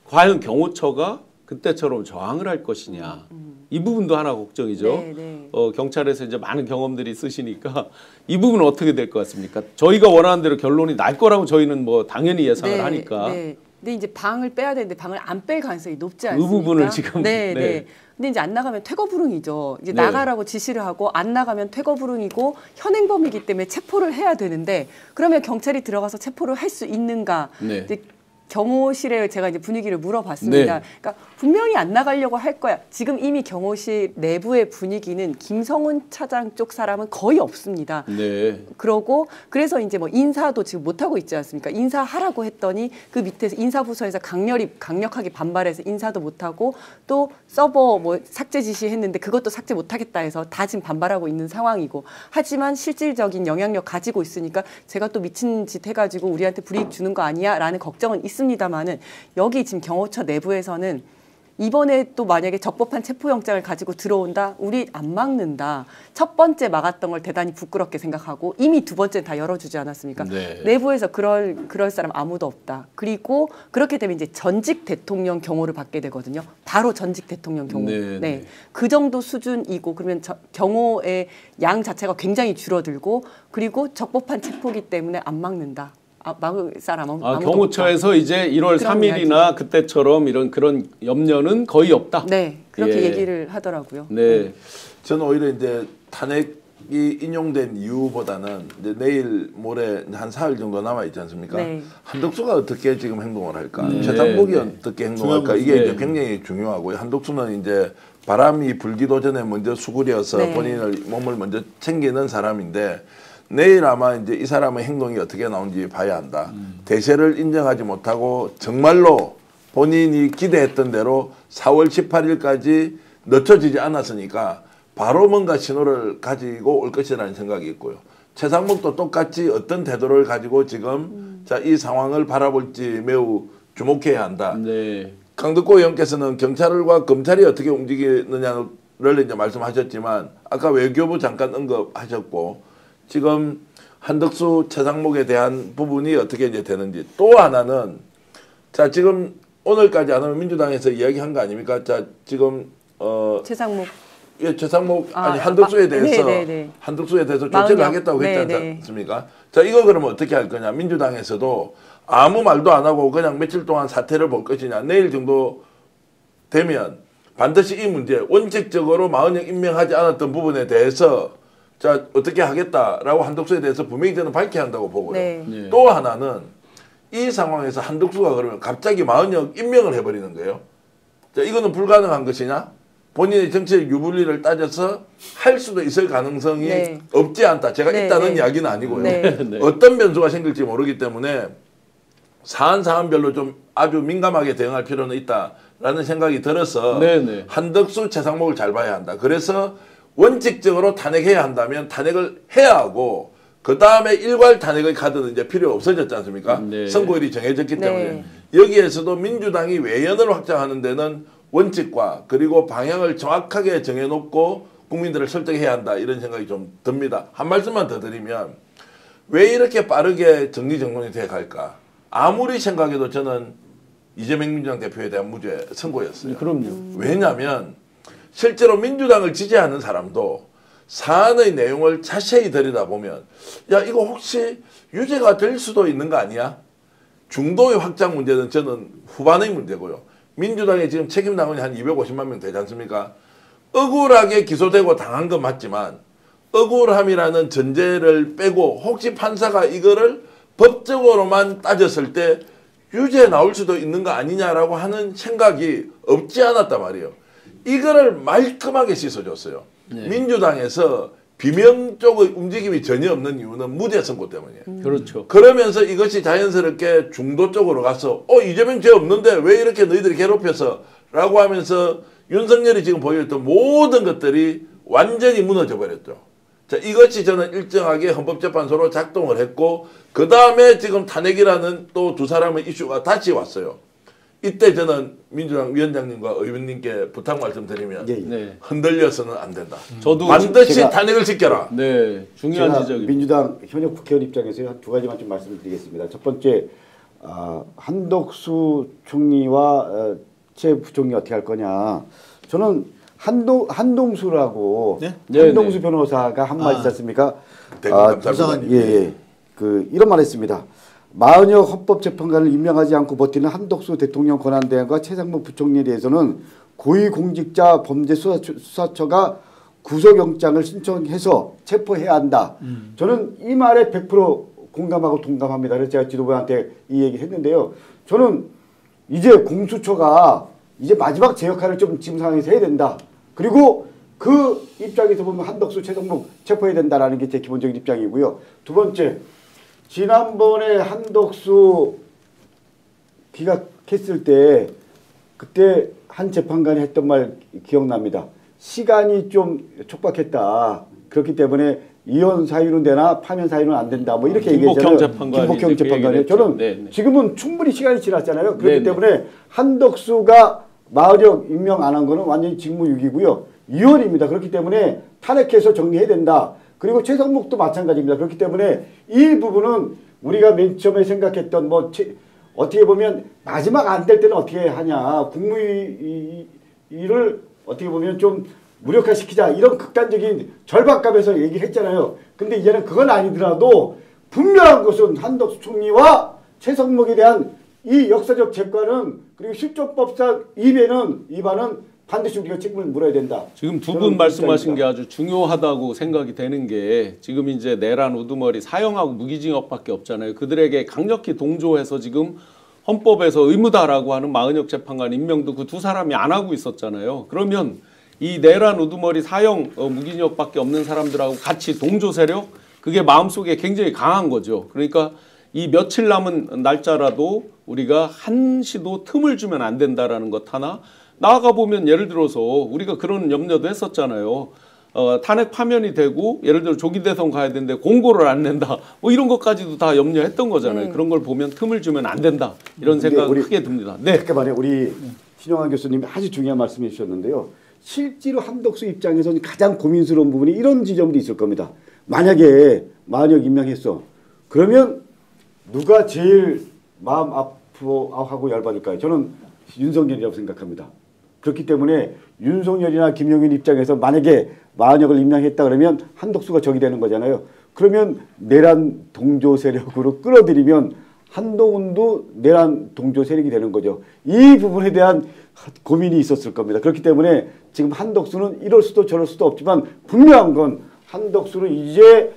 과연 경호처가 그때처럼 저항을 할 것이냐. 이 부분도 하나 걱정이죠. 네, 네. 경찰에서 이제 많은 경험들이 있으시니까 이 부분은 어떻게 될 것 같습니까? 저희가 원하는 대로 결론이 날 거라고 저희는 뭐 당연히 예상을 네, 하니까. 네. 근데 이제 방을 빼야 되는데 방을 안 뺄 가능성이 높지 않습니까? 그 부분을 지금 네, 네. 네. 근데 이제 안 나가면 퇴거불응이죠. 이제 네. 나가라고 지시를 하고 안 나가면 퇴거불응이고 현행범이기 때문에 체포를 해야 되는데 그러면 경찰이 들어가서 체포를 할 수 있는가? 네. 이제 경호실에 제가 이제 분위기를 물어봤습니다. 네. 그러니까 분명히 안 나가려고 할 거야. 지금 이미 경호실 내부의 분위기는 김성훈 차장 쪽 사람은 거의 없습니다. 네. 그러고 그래서 이제 뭐 인사도 지금 못 하고 있지 않습니까? 인사하라고 했더니 그 밑에서 인사부서에서 강력하게 반발해서 인사도 못 하고 또 서버 뭐 삭제 지시했는데 그것도 삭제 못 하겠다 해서 다 지금 반발하고 있는 상황이고 하지만 실질적인 영향력 가지고 있으니까 제가 또 미친 짓 해가지고 우리한테 불이익 주는 거 아니야라는 걱정은 있습니다만은 여기 지금 경호처 내부에서는 이번에 또 만약에 적법한 체포영장을 가지고 들어온다? 우리 안 막는다. 첫 번째 막았던 걸 대단히 부끄럽게 생각하고 이미 두 번째 다 열어주지 않았습니까? 네. 내부에서 그럴 사람 아무도 없다. 그리고 그렇게 되면 이제 전직 대통령 경호를 받게 되거든요. 바로 전직 대통령 경호. 네, 네. 그 정도 수준이고 그러면 경호의 양 자체가 굉장히 줄어들고 그리고 적법한 체포기 때문에 안 막는다. 막을 사람 아무도 경호처에서 없다. 이제 1월 3일이나 그때처럼 그런 염려는 거의 없다. 네, 그렇게 예. 얘기를 하더라고요. 네. 저는 오히려 이제 탄핵이 인용된 이유보다는 이제 내일 모레 한 4일 정도 남아 있지 않습니까? 네. 한덕수가 어떻게 지금 행동을 할까? 네. 최상목이 네. 어떻게 행동할까? 이게 네. 이제 굉장히 중요하고요. 한덕수는 이제 바람이 불기도 전에 먼저 수구려서 네. 본인의 몸을 먼저 챙기는 사람인데 내일 아마 이제 이 사람의 행동이 어떻게 나온지 봐야 한다. 대세를 인정하지 못하고 정말로 본인이 기대했던 대로 4월 18일까지 늦춰지지 않았으니까 바로 뭔가 신호를 가지고 올 것이라는 생각이 있고요. 최상목도 똑같이 어떤 태도를 가지고 지금 자, 이 상황을 바라볼지 매우 주목해야 한다. 네. 강덕호 의원께서는 경찰과 검찰이 어떻게 움직이느냐를 이제 말씀하셨지만 아까 외교부 잠깐 언급하셨고 지금 한덕수 최상목에 대한 부분이 어떻게 이제 되는지 또 하나는 자 지금 오늘까지 안 하면 민주당에서 이야기한 거 아닙니까? 자 지금 최상목 예, 최상목 아니 한덕수에 대해서 네네네. 한덕수에 대해서 조치를 하겠다고 했지 않습니까? 자 이거 그러면 어떻게 할 거냐? 민주당에서도 아무 말도 안 하고 그냥 며칠 동안 사태를 볼 것이냐? 내일 정도 되면 반드시 이 문제 원칙적으로 마흔형 임명하지 않았던 부분에 대해서 자 어떻게 하겠다라고 한덕수에 대해서 분명히 저는 밝혀야 한다고 보고요. 네. 네. 또 하나는 이 상황에서 한덕수가 그러면 갑자기 마흔형 임명을 해버리는 거예요. 자 이거는 불가능한 것이냐? 본인의 정치적 유불리를 따져서 할 수도 있을 가능성이 네. 없지 않다. 제가 네, 있다는 네. 이야기는 아니고요. 네. 네. 어떤 변수가 생길지 모르기 때문에 사안별로 좀 아주 민감하게 대응할 필요는 있다. 라는 생각이 들어서 네네. 한덕수, 최상목을 잘 봐야 한다. 그래서 원칙적으로 탄핵해야 한다면 탄핵을 해야 하고 그 다음에 일괄 탄핵의 카드는 이제 필요 없어졌지 않습니까? 네. 선고일이 정해졌기 때문에 네. 여기에서도 민주당이 외연을 확장하는 데는 원칙과 그리고 방향을 정확하게 정해놓고 국민들을 설득해야 한다 이런 생각이 좀 듭니다. 한 말씀만 더 드리면 왜 이렇게 빠르게 정리정돈이 돼 갈까? 아무리 생각해도 저는 이재명 민주당 대표에 대한 무죄 선고였어요. 그럼요. 왜냐하면 실제로 민주당을 지지하는 사람도 사안의 내용을 자세히 들여다보면 야 이거 혹시 유죄가 될 수도 있는 거 아니야? 중도의 확장 문제는 저는 후반의 문제고요. 민주당에 지금 책임 당원이 한 250만 명 되지 않습니까? 억울하게 기소되고 당한 건 맞지만 억울함이라는 전제를 빼고 혹시 판사가 이거를 법적으로만 따졌을 때 유죄 나올 수도 있는 거 아니냐라고 하는 생각이 없지 않았단 말이에요. 이거를 말끔하게 씻어줬어요. 네. 민주당에서 비명 쪽의 움직임이 전혀 없는 이유는 무죄 선고 때문이에요. 그렇죠. 그러면서 이것이 자연스럽게 중도 쪽으로 가서 이재명 죄 없는데 왜 이렇게 너희들이 괴롭혀서 라고 하면서 윤석열이 지금 보여줬던 모든 것들이 완전히 무너져 버렸죠. 자, 이것이 저는 일정하게 헌법재판소로 작동을 했고 그 다음에 지금 탄핵이라는 또 두 사람의 이슈가 다시 왔어요. 이때 저는 민주당 위원장님과 의원님께 부탁 말씀드리면 예, 예. 네. 흔들려서는 안 된다. 저도 반드시 제가- 탄핵을 지켜라. 네, 중요한 제가 지적입니다. 민주당 현역 국회의원 입장에서 한 두 가지만 좀 말씀을 드리겠습니다. 첫 번째, 한덕수 총리와 최 부총리 어떻게 할 거냐. 저는 한동수라고 네? 한동수 네, 네. 변호사가 한 말 있지 않습니까? 대검 감사관님. 예. 이런 말 했습니다. 마은혁 헌법재판관을 임명하지 않고 버티는 한덕수 대통령 권한대행과 최상목 부총리에 대해서는 고위공직자 범죄수사처가 구속영장을 신청해서 체포해야 한다. 저는 이 말에 100% 공감하고 동감합니다. 그래서 제가 지도부한테 이 얘기를 했는데요. 저는 이제 공수처가 이제 마지막 제 역할을 좀 지금 상황에서 해야 된다. 그리고 그 입장에서 보면 한덕수, 최상목 체포해야 된다라는 게 제 기본적인 입장이고요. 두 번째, 지난번에 한덕수 기각했을 때 그때 한 재판관이 했던 말 기억납니다. 시간이 좀 촉박했다. 그렇기 때문에 이혼 사유는 되나 파면 사유는 안 된다. 뭐 이렇게 얘기했잖아요. 김복형 재판관이. 저는 네네. 지금은 충분히 시간이 지났잖아요. 그렇기 네네. 때문에 한덕수가 마은혁 임명 안 한 거는 완전히 직무유기고요. 이혼입니다. 그렇기 때문에 탄핵해서 정리해야 된다. 그리고 최상목도 마찬가지입니다. 그렇기 때문에 이 부분은 우리가 맨 처음에 생각했던 어떻게 보면 마지막 안 될 때는 어떻게 하냐. 국무위를 어떻게 보면 좀 무력화시키자. 이런 극단적인 절박감에서 얘기를 했잖아요. 근데 이제는 그건 아니더라도 분명한 것은 한덕수 총리와 최상목에 대한 이 역사적 재과는 그리고 실존법상 위반은 반드시 우리가 책임을 물어야 된다. 지금 두 분 말씀하신 게 아주 중요하다고 생각이 되는 게 지금 이제 내란 우두머리 사형하고 무기징역밖에 없잖아요. 그들에게 강력히 동조해서 지금 헌법에서 의무다라고 하는 마은혁 재판관 임명도 그 두 사람이 안 하고 있었잖아요. 그러면 이 내란 우두머리 사형 무기징역밖에 없는 사람들하고 같이 동조 세력 그게 마음속에 굉장히 강한 거죠. 그러니까 이 며칠 남은 날짜라도 우리가 한시도 틈을 주면 안 된다라는 것 하나 나아가 보면 예를 들어서 우리가 그런 염려도 했었잖아요. 탄핵 파면이 되고 예를 들어 조기 대선 가야 되는데 공고를 안 낸다. 뭐 이런 것까지도 다 염려했던 거잖아요. 그런 걸 보면 틈을 주면 안 된다. 이런 생각이 크게 듭니다. 네. 그러니까 말이에요. 우리 신영환 교수님이 아주 중요한 말씀해 주셨는데요. 실제로 한덕수 입장에서는 가장 고민스러운 부분이 이런 지점도 있을 겁니다. 만약에 마은혁 임명했어. 그러면 누가 제일 마음 아프고 열받을까요? 저는 윤석열이라고 생각합니다. 그렇기 때문에 윤석열이나 김용인 입장에서 만약에 마은혁을 임명했다 그러면 한덕수가 적이 되는 거잖아요. 그러면 내란 동조 세력으로 끌어들이면 한동훈도 내란 동조 세력이 되는 거죠. 이 부분에 대한 고민이 있었을 겁니다. 그렇기 때문에 지금 한덕수는 이럴 수도 저럴 수도 없지만 분명한 건 한덕수는 이제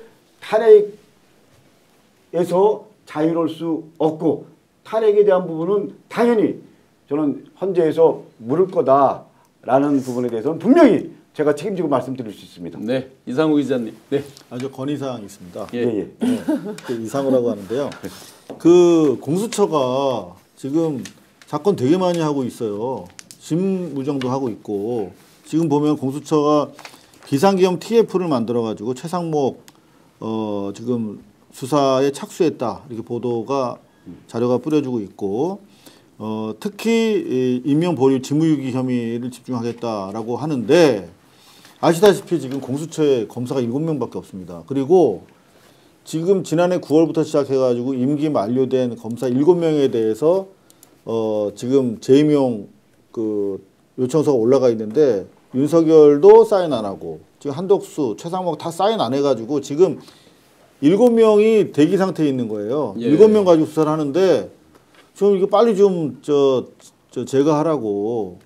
탄핵에서 자유로울 수 없고 탄핵에 대한 부분은 당연히 저는 헌재에서 물을 거다라는 부분에 대해서는 분명히 제가 책임지고 말씀드릴 수 있습니다. 네, 이상우 기자님. 네, 아주 건의사항이 있습니다. 예. 예. 네, 이상우라고 하는데요. 그 공수처가 지금 사건 되게 많이 하고 있어요. 심무정도 하고 있고 지금 보면 공수처가 비상계엄 TF를 만들어가지고 최상목 지금 수사에 착수했다 이렇게 보도가 자료가 뿌려주고 있고 특히 인명보류 직무유기 혐의를 집중하겠다라고 하는데 아시다시피 지금 공수처에 검사가 7명밖에 없습니다. 그리고 지금 지난해 9월부터 시작해가지고 임기 만료된 검사 7명에 대해서 지금 재임용 그 요청서가 올라가 있는데 윤석열도 사인 안 하고 지금 한덕수, 최상목 다 사인 안 해가지고 지금 7명이 대기 상태에 있는 거예요. 예. 7명 가지고 수사를 하는데 좀 이거 빨리 좀 제거하라고.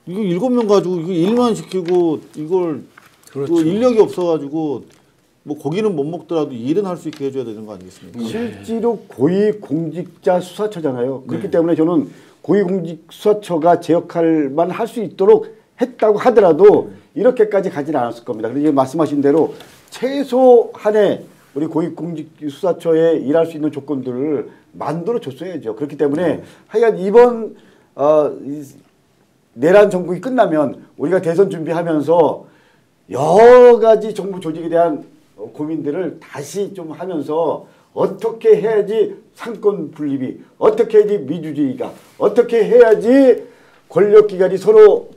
이거 7명 가지고 이거 일만 시키고 이걸 그렇죠. 그 인력이 없어가지고 뭐 고기는 못 먹더라도 일은 할 수 있게 해줘야 되는 거 아니겠습니까? 실제로 고위공직자 수사처잖아요. 그렇기 때문에 저는 고위공직수사처가 제 역할만 할 수 있도록 했다고 하더라도 이렇게까지 가지는 않았을 겁니다. 그래서 말씀하신 대로 최소한의 우리 고위공직수사처에 일할 수 있는 조건들을 만들어 줬어야죠. 그렇기 때문에 하여간 이번 내란 정국이 끝나면 우리가 대선 준비하면서 여러 가지 정부 조직에 대한 고민들을 다시 좀 하면서 어떻게 해야지 상권 분립이, 어떻게 해야지 민주주의가, 어떻게 해야지 권력기관이 서로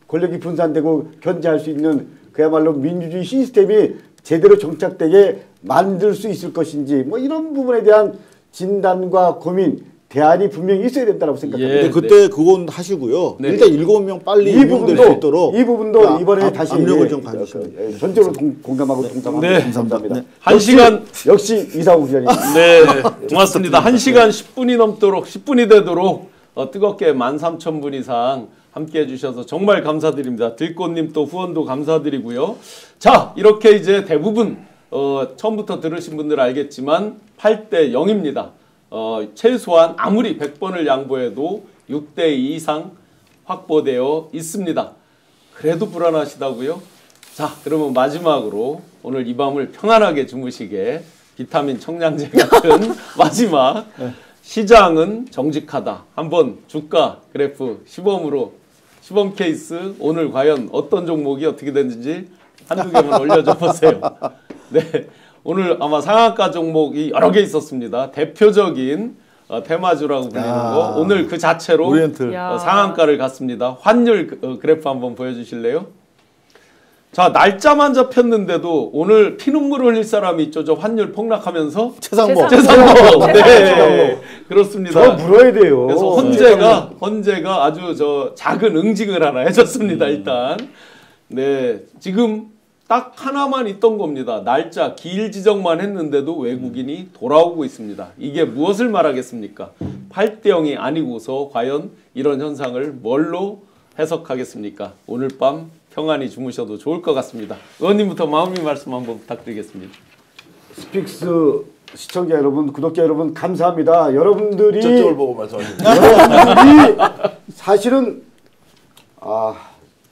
권력이 분산되고 견제할 수 있는 그야말로 민주주의 시스템이 제대로 정착되게 만들 수 있을 것인지 뭐 이런 부분에 대한 진단과 고민, 대안이 분명히 있어야 된다고 생각합니다. 근데 그때 그건 하시고요. 네. 일단 7명 빨리 임용될 수 있도록 이 부분도 이번에 다시 압력을 좀 가주시면 전적으로 공감하고 동감합니다. 네. 감사합니다. 1시간 역시 이상우 기자님. 네, 고맙습니다. 1시간 10분이 넘도록 10분이 되도록 뜨겁게 13,000분 이상 함께해 주셔서 정말 감사드립니다. 들꽃님 또 후원도 감사드리고요. 자, 이렇게 이제 대부분 처음부터 들으신 분들 알겠지만 8대 0입니다. 최소한 아무리 100번을 양보해도 6대 2 이상 확보되어 있습니다. 그래도 불안하시다고요? 자, 그러면 마지막으로 오늘 이 밤을 평안하게 주무시게 비타민 청량제 같은 마지막 시장은 정직하다. 한번 주가 그래프 시범 케이스 오늘 과연 어떤 종목이 어떻게 됐는지 한두 개만 올려줘 보세요. 네, 오늘 아마 상한가 종목이 여러 개 있었습니다. 대표적인 테마주라고 불리는 거 오늘 그 자체로 오리엔틀. 상한가를 갔습니다. 환율 그래프 한번 보여주실래요? 자, 날짜만 잡혔는데도 오늘 피눈물 흘릴 사람이 있죠. 저 환율 폭락하면서 최상목. 네, 그렇습니다. 저 물어야 돼요. 그래서 헌재가 아주 저 작은 응징을 하나 해줬습니다. 일단 네, 지금 딱 하나만 있던 겁니다. 날짜 기일 지정만 했는데도 외국인이 돌아오고 있습니다. 이게 무엇을 말하겠습니까? 8대 0이 아니고서 과연 이런 현상을 뭘로 해석하겠습니까? 오늘 밤 평안히 주무셔도 좋을 것 같습니다. 의원님부터 마무리 말씀 한번 부탁드리겠습니다. 스픽스 시청자 여러분, 구독자 여러분 감사합니다. 여러분들이 저쪽을 보고 말씀하십니다. 여러분들이 사실은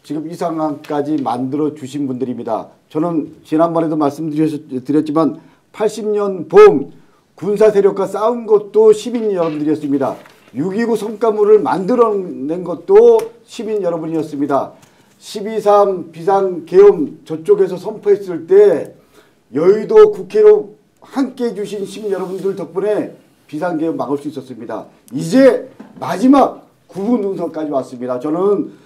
지금 이 상황까지 만들어 주신 분들입니다. 저는 지난번에도 말씀드렸지만 80년 봄 군사 세력과 싸운 것도 시민 여러분들이었습니다. 6.29 성과물을 만들어낸 것도 시민 여러분이었습니다. 12.3 비상계엄 저쪽에서 선포했을 때 여의도 국회로 함께 해주신 시민 여러분들 덕분에 비상계엄 막을 수 있었습니다. 이제 마지막 구분 능선까지 왔습니다. 저는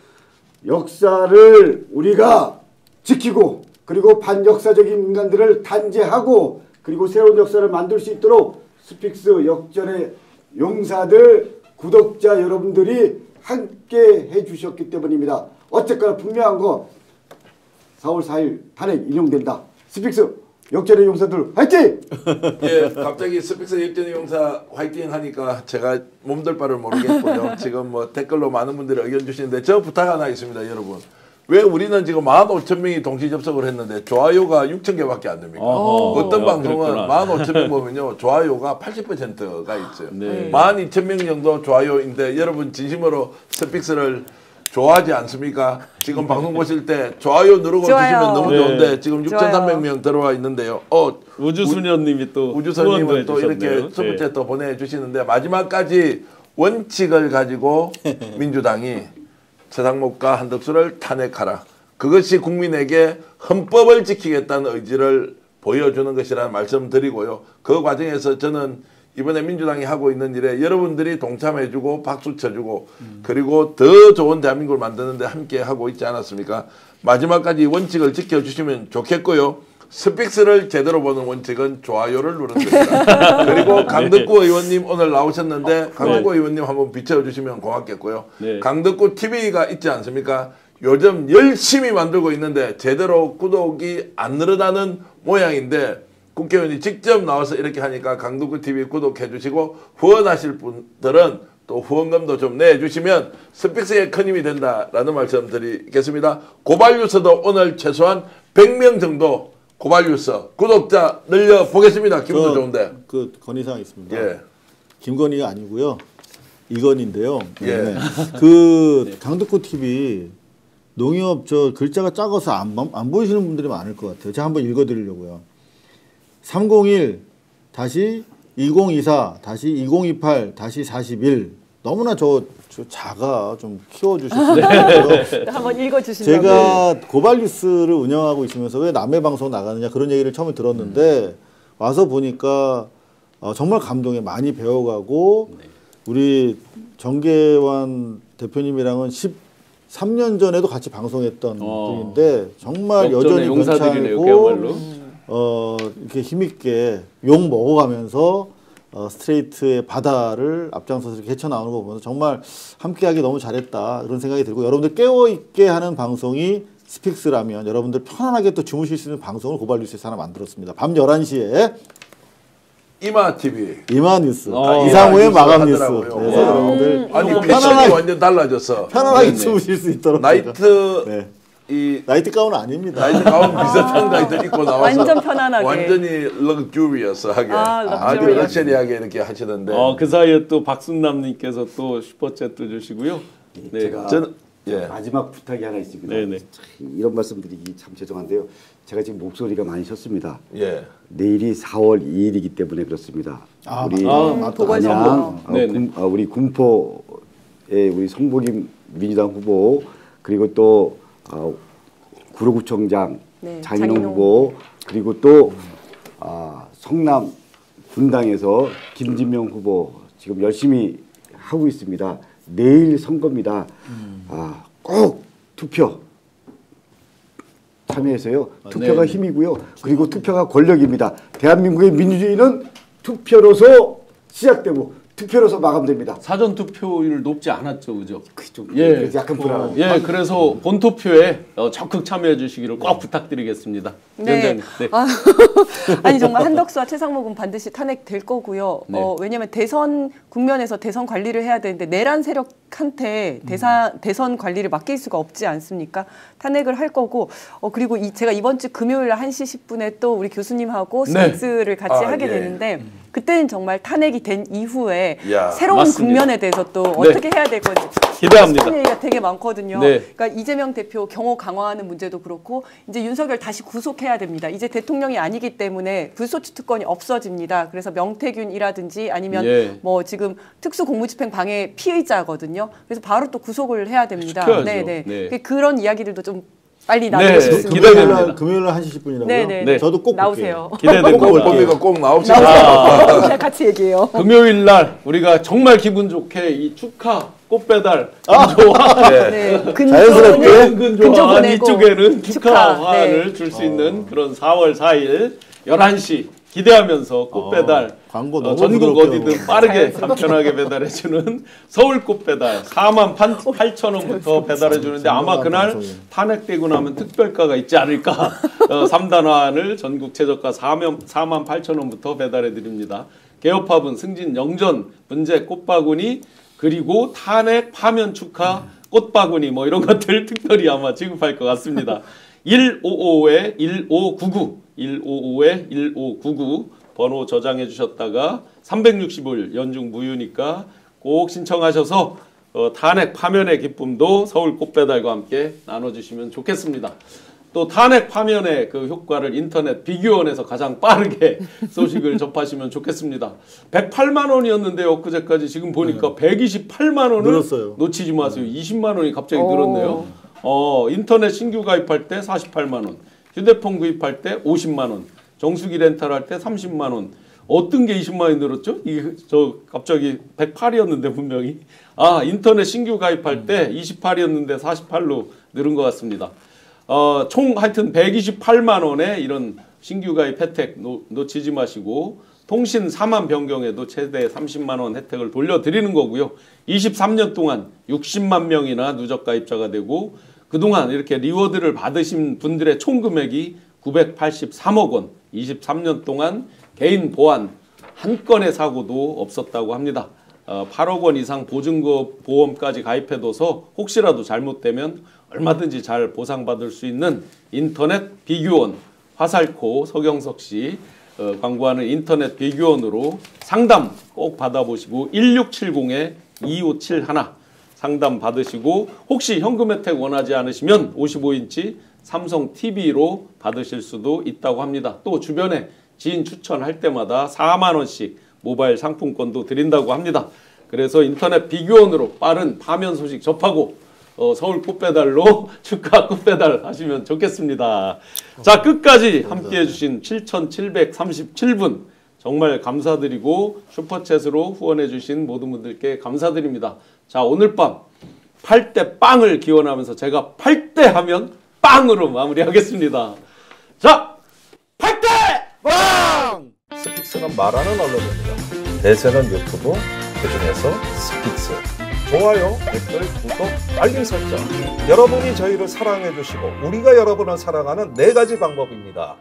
역사를 우리가 지키고 그리고 반역사적인 인간들을 단죄하고 그리고 새로운 역사를 만들 수 있도록 스픽스 역전의 용사들 구독자 여러분들이 함께 해주셨기 때문입니다. 어쨌거나 분명한 거 4월 4일 탄핵 인용된다. 스픽스 역전의 용사들 화이팅! 예, 갑자기 스픽스 역전의 용사 화이팅 하니까 제가 몸둘 바를 모르겠고요. 지금 뭐 댓글로 많은 분들이 의견 주시는데 저 부탁 하나 있습니다, 여러분. 왜 우리는 지금 15,000명이 동시 접속을 했는데 좋아요가 6,000개밖에 안 됩니까? 어떤 방송은 15,000명 보면요 좋아요가 80%가 있어요. 네. 12,000명 정도 좋아요인데 여러분 진심으로 스픽스를 좋아하지 않습니까? 지금 방송 보실 때 좋아요 누르고 주시면 너무 좋은데 지금 6,300명 들어와 있는데요. 우주소녀님이 또 우주소녀님은 또 이렇게 슈퍼챗 또 보내주시는데 마지막까지 원칙을 가지고 민주당이 최상목과 한덕수를 탄핵하라. 그것이 국민에게 헌법을 지키겠다는 의지를 보여주는 것이라는 말씀드리고요. 그 과정에서 저는 이번에 민주당이 하고 있는 일에 여러분들이 동참해주고 박수 쳐주고 그리고 더 좋은 대한민국을 만드는 데 함께 하고 있지 않았습니까? 마지막까지 원칙을 지켜주시면 좋겠고요. 스픽스를 제대로 보는 원칙은 좋아요를 누르는 겁니다. 그리고 강덕구 의원님 오늘 나오셨는데 강덕구 의원님 한번 비춰주시면 고맙겠고요. 네. 강덕구 TV가 있지 않습니까? 요즘 열심히 만들고 있는데 제대로 구독이 안 늘어나는 모양인데 국회의원이 직접 나와서 이렇게 하니까 강덕구 TV 구독해 주시고 후원하실 분들은 또 후원금도 좀 내주시면 스픽스에 큰 힘이 된다라는 말씀 드리겠습니다. 고발뉴스도 오늘 최소한 100명 정도 고발뉴스 구독자 늘려보겠습니다. 기분도 좋은데. 그 건의사항 있습니다. 예. 김건희가 아니고요. 이건인데요. 예. 네. 그 강덕구 TV 농협 저 글자가 작아서 안 보이시는 분들이 많을 것 같아요. 제가 한번 읽어드리려고요. 301-2024-2028-41 너무나 저 작아 좀 키워주셨으면 좋겠고요. 한번 읽어주신다면. 제가 고발뉴스를 운영하고 있으면서 왜 남의 방송 나가느냐 그런 얘기를 처음에 들었는데 와서 보니까 정말 감동에 많이 배워가고 우리 정계환 대표님이랑은 13년 전에도 같이 방송했던 분인데 정말 여전히 괜찮고 이렇게 힘있게 욕 먹어가면서 스트레이트의 바다를 앞장서서 이렇게 헤쳐나오는 거 보면서 정말 함께하기 너무 잘했다 그런 생각이 들고 여러분들 깨어있게 하는 방송이 스픽스라면 여러분들 편안하게 또 주무실 수 있는 방송을 고발뉴스에서 하나 만들었습니다. 밤 11시에 이마TV 이마뉴스 이상우의 마감뉴스 그래서 여러분들 아니 패션이 완전 달라졌어. 편안하게 주무실 수 있도록 나이트 이 나이트 가운 아닙니다. 나이트 가운 비슷한 나이트 입고 나와서 완전 편안하게 완전히 럭주리어스하게 아주 럭셔리하게 이렇게 하시던데 그 사이에 또 박순남님께서 또 슈퍼챗도 주시고요. 네. 제가 저는 마지막 부탁이 하나 있습니다. 네네. 이런 말씀드리기 참 죄송한데요. 제가 지금 목소리가 많이 쉬었습니다. 예. 내일이 4월 2일이기 때문에 그렇습니다. 우리 보궐선거. 우리 군포의 우리 성복임 민주당 후보 그리고 또 구로구청장 장인홍 후보 그리고 또 성남 분당에서 김진명 후보 지금 열심히 하고 있습니다. 내일 선거입니다. 꼭 투표 참여해서요. 투표가 힘이고요. 그리고 투표가 권력입니다. 대한민국의 민주주의는 투표로서 시작되고 투표로서 마감됩니다. 사전 투표율 높지 않았죠, 그죠? 좀 예, 약간 불안하고. 예, 그래서 본 투표에 적극 참여해 주시기를 꼭 부탁드리겠습니다. 네. 위원장님. 네. 아니 정말 한덕수와 최상목은 반드시 탄핵될 거고요. 네. 왜냐하면 대선 국면에서 대선 관리를 해야 되는데 내란 세력한테 대선 관리를 맡길 수가 없지 않습니까? 탄핵을 할 거고 그리고 제가 이번 주 금요일 1시 10분에 또 우리 교수님하고 스픽스를 같이 하게 되는데 그때는 정말 탄핵이 된 이후에 새로운 맞습니다. 국면에 대해서 또 어떻게 해야 될 건지 기대합니다. 싶은 얘기가 되게 많거든요. 네. 그러니까 이재명 대표 경호 강화하는 문제도 그렇고 이제 윤석열 다시 구속해야 됩니다. 이제 대통령이 아니기 때문에 불소추 특권이 없어집니다. 그래서 명태균이라든지 아니면 뭐 지금 특수공무집행 방해 피의자거든요. 그래서 바로 또 구속을 해야 됩니다. 네. 그런 이야기들도 좀 빨리 나누고 싶습니다. 기대됩니다. 금요일 1시 10분이라고요? 네. 저도 꼭 나오세요. 기대됩니다. 꼭 나옵시다. 같이 얘기해요. 금요일 날 우리가 정말 기분 좋게 이 축하 꽃배달 근조화 자연스럽게 근조화 이쪽에는 축하화를 줄 수 있는 그런 4월 4일 11시 기대하면서 꽃배달 광고 너무 전국 부드럽게 어디든 빠르게 간편하게 배달해주는 서울 꽃배달 48,000원부터 배달해주는데 아마 그날 탄핵되고 나면 특별가가 있지 않을까. 3단환을 전국 최저가 48,000원부터 배달해드립니다. 개업합은 승진 영전 문제 꽃바구니 그리고 탄핵 파면 축하 꽃바구니 뭐 이런 것들 특별히 아마 지급할 것 같습니다. 155-1599 155-1599 번호 저장해 주셨다가 365일 연중 무휴니까 꼭 신청하셔서 탄핵 파면의 기쁨도 서울 꽃배달과 함께 나눠주시면 좋겠습니다. 또 탄핵 파면의 그 효과를 인터넷 비교원에서 가장 빠르게 소식을 접하시면 좋겠습니다. 108만 원이었는데요. 엊그제까지 지금 보니까 128만 원을 늘었어요. 놓치지 마세요. 20만 원이 갑자기 늘었네요. 인터넷 신규 가입할 때 48만 원, 휴대폰 구입할 때 50만 원, 정수기 렌탈할 때 30만 원. 어떤 게 20만 원이 늘었죠? 이게 저 갑자기 108이었는데 분명히 인터넷 신규 가입할 때 28이었는데 48로 늘은 것 같습니다. 총 하여튼 128만 원의 이런 신규 가입 혜택 놓치지 마시고 통신 4만 변경에도 최대 30만 원 혜택을 돌려드리는 거고요. 23년 동안 60만 명이나 누적 가입자가 되고 그동안 이렇게 리워드를 받으신 분들의 총 금액이 983억 원, 23년 동안 개인 보안 한 건의 사고도 없었다고 합니다. 8억 원 이상 보증보험까지 가입해둬서 혹시라도 잘못되면 얼마든지 잘 보상받을 수 있는 인터넷 비교원, 화살코 서경석 씨 광고하는 인터넷 비교원으로 상담 꼭 받아보시고 1670-2571 상담 받으시고 혹시 현금 혜택 원하지 않으시면 55인치 삼성 TV로 받으실 수도 있다고 합니다. 또 주변에 지인 추천할 때마다 4만 원씩 모바일 상품권도 드린다고 합니다. 그래서 인터넷 비교원으로 빠른 파면 소식 접하고 서울 꽃배달로 축하 꽃배달 하시면 좋겠습니다. 자, 끝까지 함께해 주신 7,737분 정말 감사드리고 슈퍼챗으로 후원해 주신 모든 분들께 감사드립니다. 자, 오늘 밤 8대 빵을 기원하면서 제가 8대 하면 빵으로 마무리하겠습니다. 자, 8대 빵! 스픽스는 말하는 언론입니다. 대세는 유튜브, 그중에서 스픽스. 좋아요, 댓글, 구독, 알림 설정. 여러분이 저희를 사랑해 주시고 우리가 여러분을 사랑하는 4가지 방법입니다.